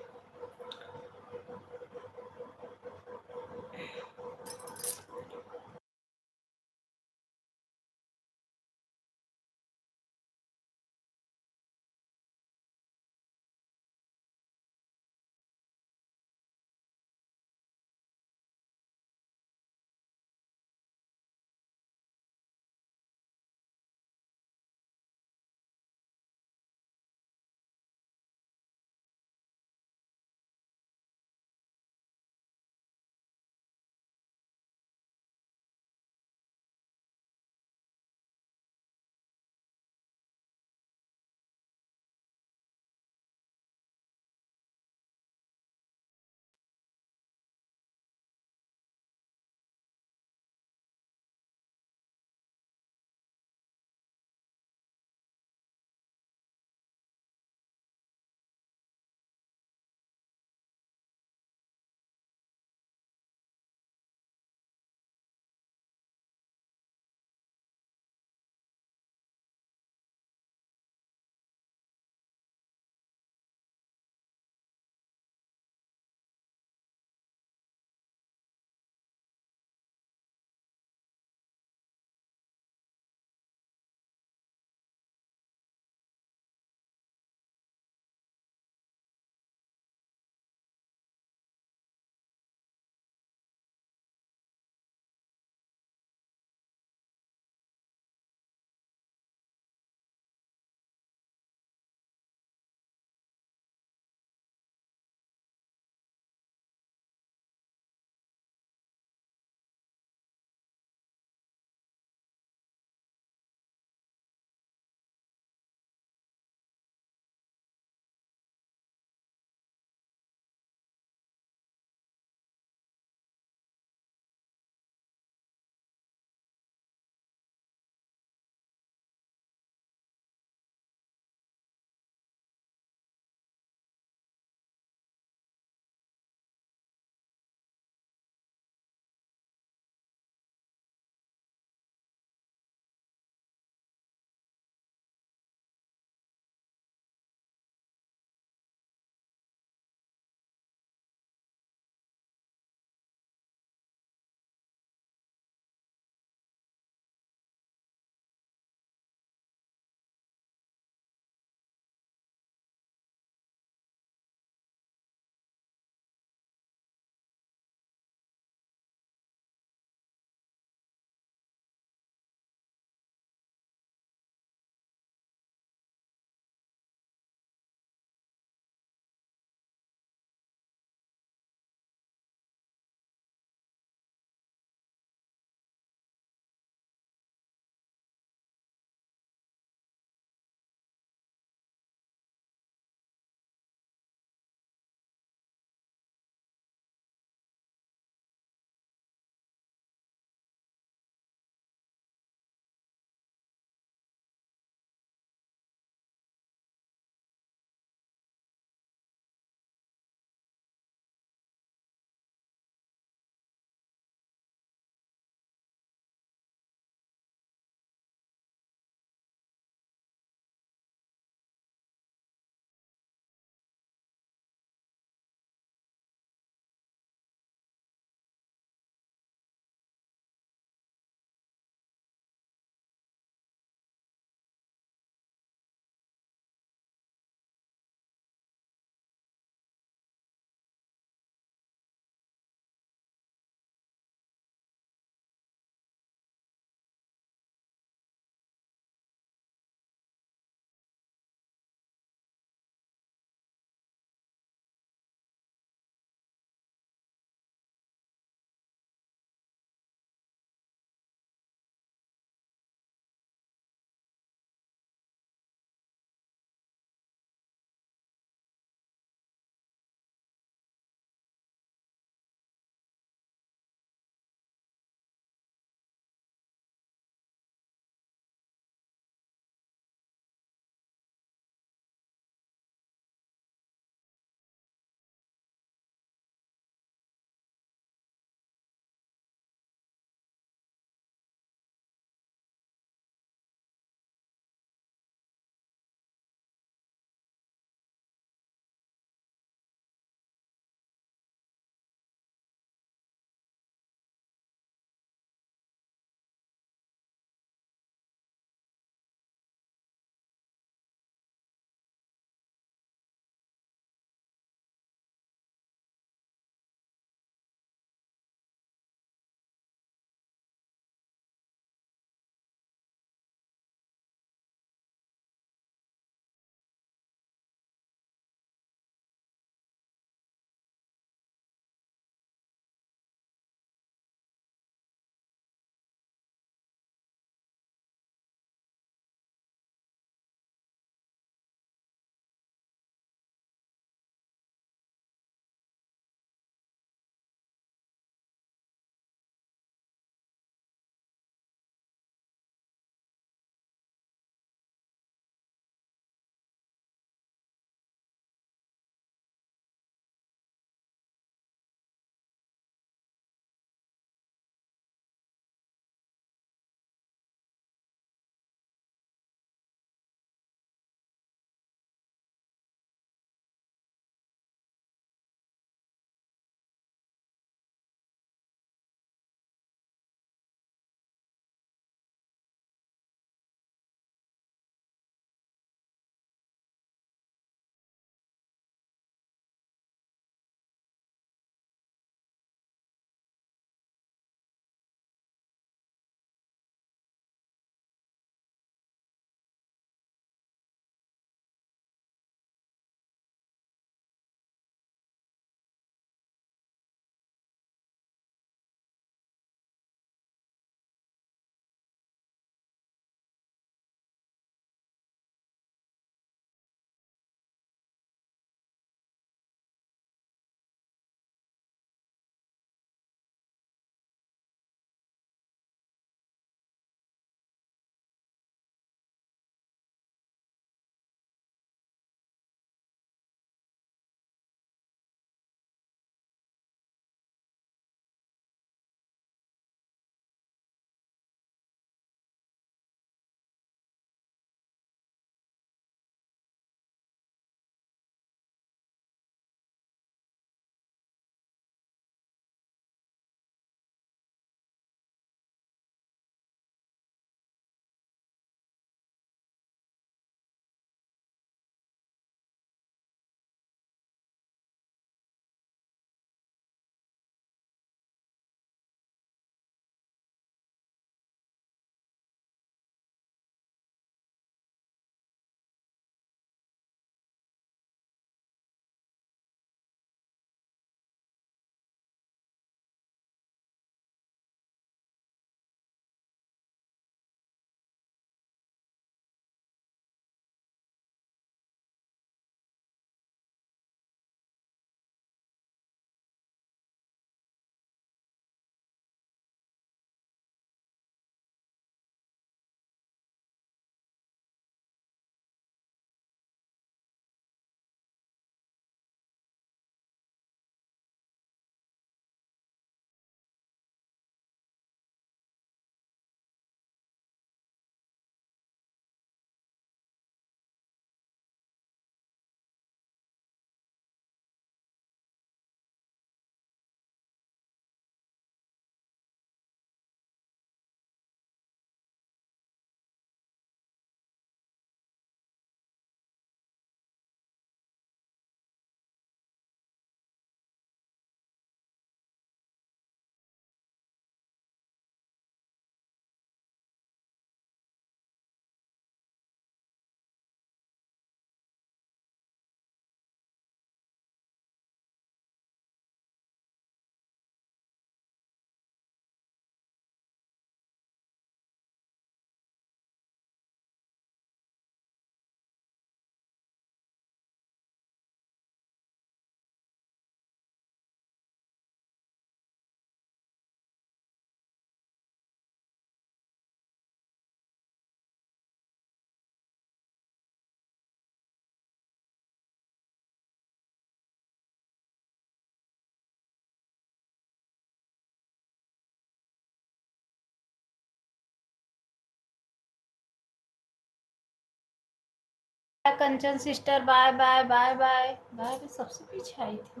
Kanchan sister, bye bye bye bye bye. तो सबसे पीछे आई थी।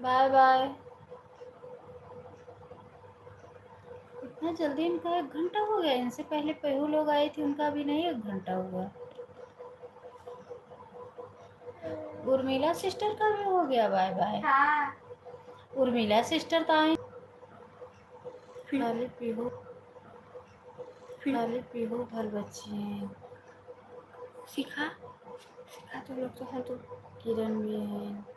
Bye bye. इतना जल्दी इनका 1 घंटा हो गया? इनसे पहले पहू लोग आए थे, उनका भी नहीं 1 घंटा हुआ। उर्मिला सिस्टर का भी हो गया बाय बाय। हाँ। उर्मिला सिस्टर तो आई। खाली पीहू भर बच्चे हैं। सिखा तो लोग तो है। तो किरण भी है।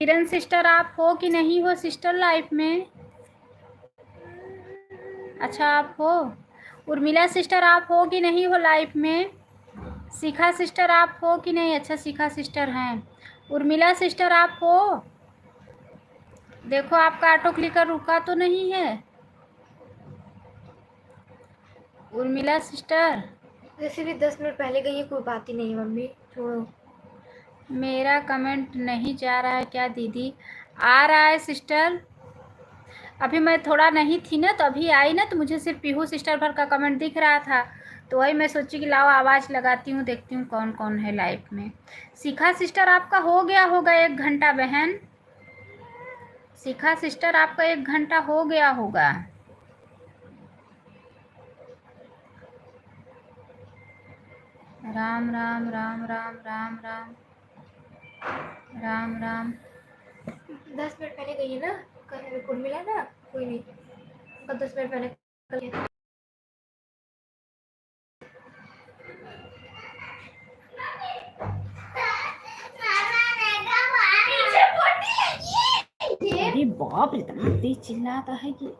किरण सिस्टर आप हो कि नहीं हो सिस्टर लाइफ में? अच्छा आप हो। उर्मिला सिस्टर आप हो कि नहीं हो लाइफ में? शिखा सिस्टर आप हो कि नहीं? अच्छा शिखा सिस्टर हैं। उर्मिला सिस्टर आप हो? देखो आपका ऑटो क्लिकर रुका तो नहीं है? उर्मिला सिस्टर जैसे भी 10 मिनट पहले गई है, कोई बात ही नहीं मम्मी, छोड़ो। मेरा कमेंट नहीं जा रहा है क्या दीदी? आ रहा है सिस्टर। अभी मैं थोड़ा नहीं थी ना, तो अभी आई ना, तो मुझे सिर्फ पीहू सिस्टर भर का कमेंट दिख रहा था। तो वही मैं सोची कि लाओ आवाज़ लगाती हूँ, देखती हूँ कौन कौन है लाइव में। शिखा सिस्टर आपका हो गया होगा 1 घंटा बहन। शिखा सिस्टर आपका 1 घंटा हो गया होगा। राम राम राम राम राम राम राम राम। 10 मिनट पहले गई है ना, कल मिला ना, कोई नहीं। कल 10 मिनट पहले कल अरे बाप रे, इतना तेज चिल्लाता है कि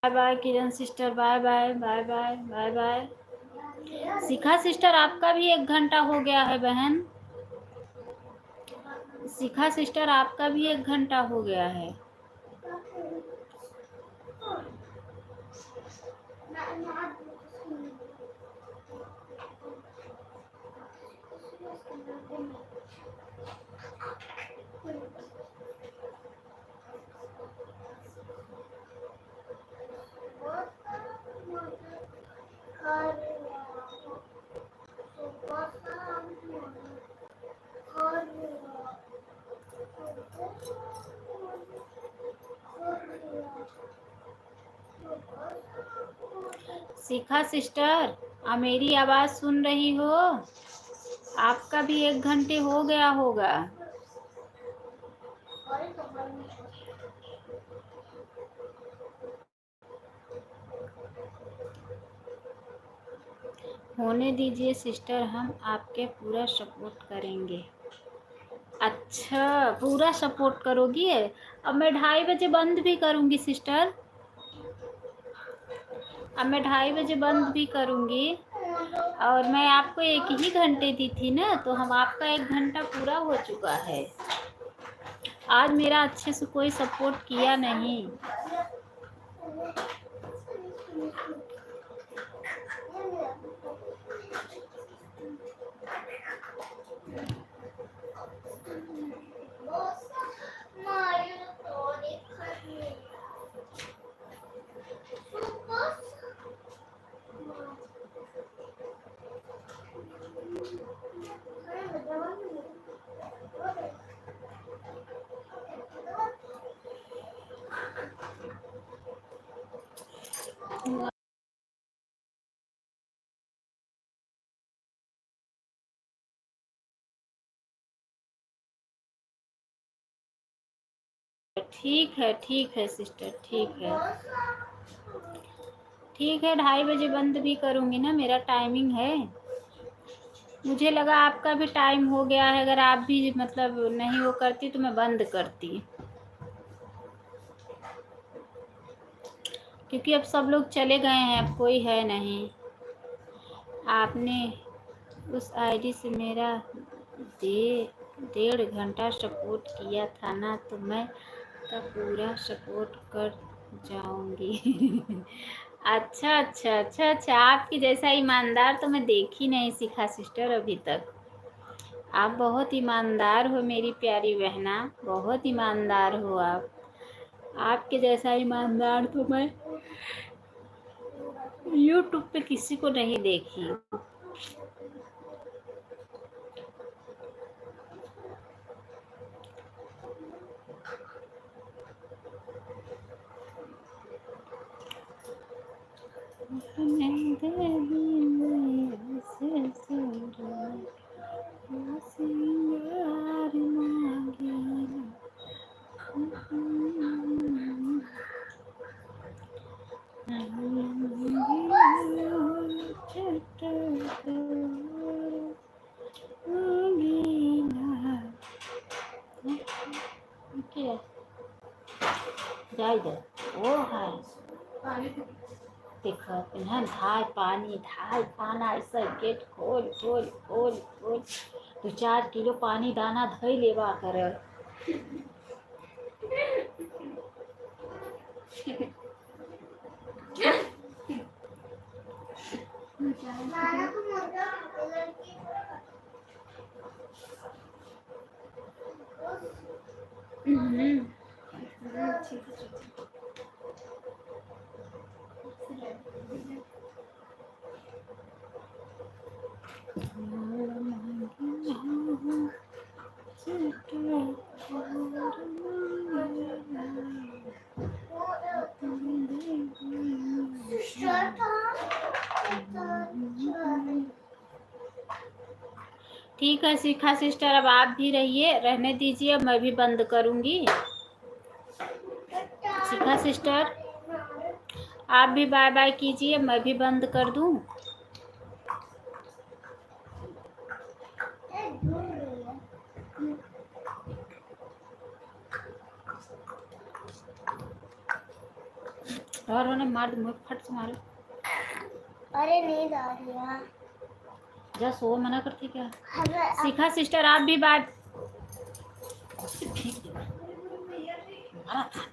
bye bye Kiran sister, bye bye bye bye bye bye. Shikha sister आपका भी 1 घंटा हो गया है बहन। शिखा सिस्टर आपका भी 1 घंटा हो गया है। शिखा सिस्टर, आप मेरी आवाज़ सुन रही हो? आपका भी 1 घंटे हो गया होगा। होने दीजिए सिस्टर, हम आपके पूरा सपोर्ट करेंगे। अच्छा, पूरा सपोर्ट करोगी? अब मैं 2:30 बजे बंद भी करूँगी सिस्टर। अब मैं 2:30 बजे बंद भी करूँगी। और मैं आपको 1 ही घंटे दी थी ना, तो हम आपका 1 घंटा पूरा हो चुका है। आज मेरा अच्छे से कोई सपोर्ट किया नहीं। ठीक है सिस्टर, ठीक है। ठीक है, 2:30 बजे बंद भी करूँगी ना, मेरा टाइमिंग है। मुझे लगा आपका भी टाइम हो गया है, अगर आप भी मतलब नहीं वो करती तो मैं बंद करती, क्योंकि अब सब लोग चले गए हैं, अब कोई है नहीं। आपने उस आईडी से मेरा 1.5 घंटा सपोर्ट किया था ना, तो मैं का पूरा सपोर्ट कर जाऊंगी। अच्छा अच्छा अच्छा अच्छा, आपकी जैसा ईमानदार तो मैं देखी नहीं शिखा सिस्टर अभी तक। आप बहुत ईमानदार हो मेरी प्यारी बहना, बहुत ईमानदार हो आप। आपके जैसा ईमानदार तो मैं यूट्यूब पे किसी को नहीं देखी। देखो पिन्हन धाय पानी धाय पाना, ऐसा गेट खोल खोल खोल खोल 2-4 किलो पानी दाना धई लेवा कर। ठीक है शिखा सिस्टर, अब आप भी रहिए, रहने दीजिए, अब मैं भी बंद करूँगी। शिखा सिस्टर आप भी बाय बाय कीजिए, मैं भी बंद कर दूँ। और ने मार दूंगा, फट से मारो। अरे नींद आ रही है। जा सो, मना करती क्या। हमें शिखा सिस्टर आप भी बाय। मारा था।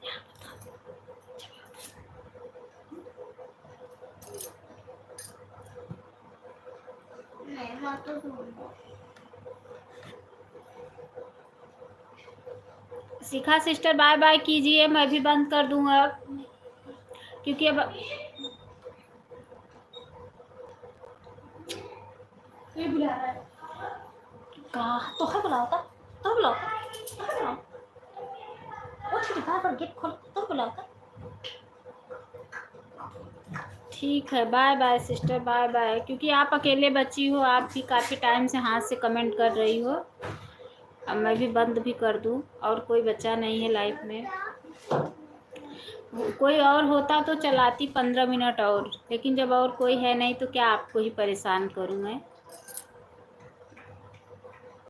नहीं, हाँ तो दूंगा। शिखा सिस्टर बाय बाय कीजिए, मैं भी बंद कर दूंगा क्योंकि अब ये बुला रहा है। कहाँ तो है, बुलाओ था, तो बुलाओ था, तो बुलाओ। वो ठीक है, पर गेट खोल, तो बुलाओ था। ठीक है, bye bye sister, bye bye. क्योंकि आप अकेले बची हो, आप भी काफ़ी टाइम से हाथ से कमेंट कर रही हो। अब मैं भी बंद भी कर दूं, और कोई बच्चा नहीं है लाइफ में। कोई और होता तो चलाती 15 मिनट और, लेकिन जब और कोई है नहीं तो क्या आपको ही परेशान करूं मैं।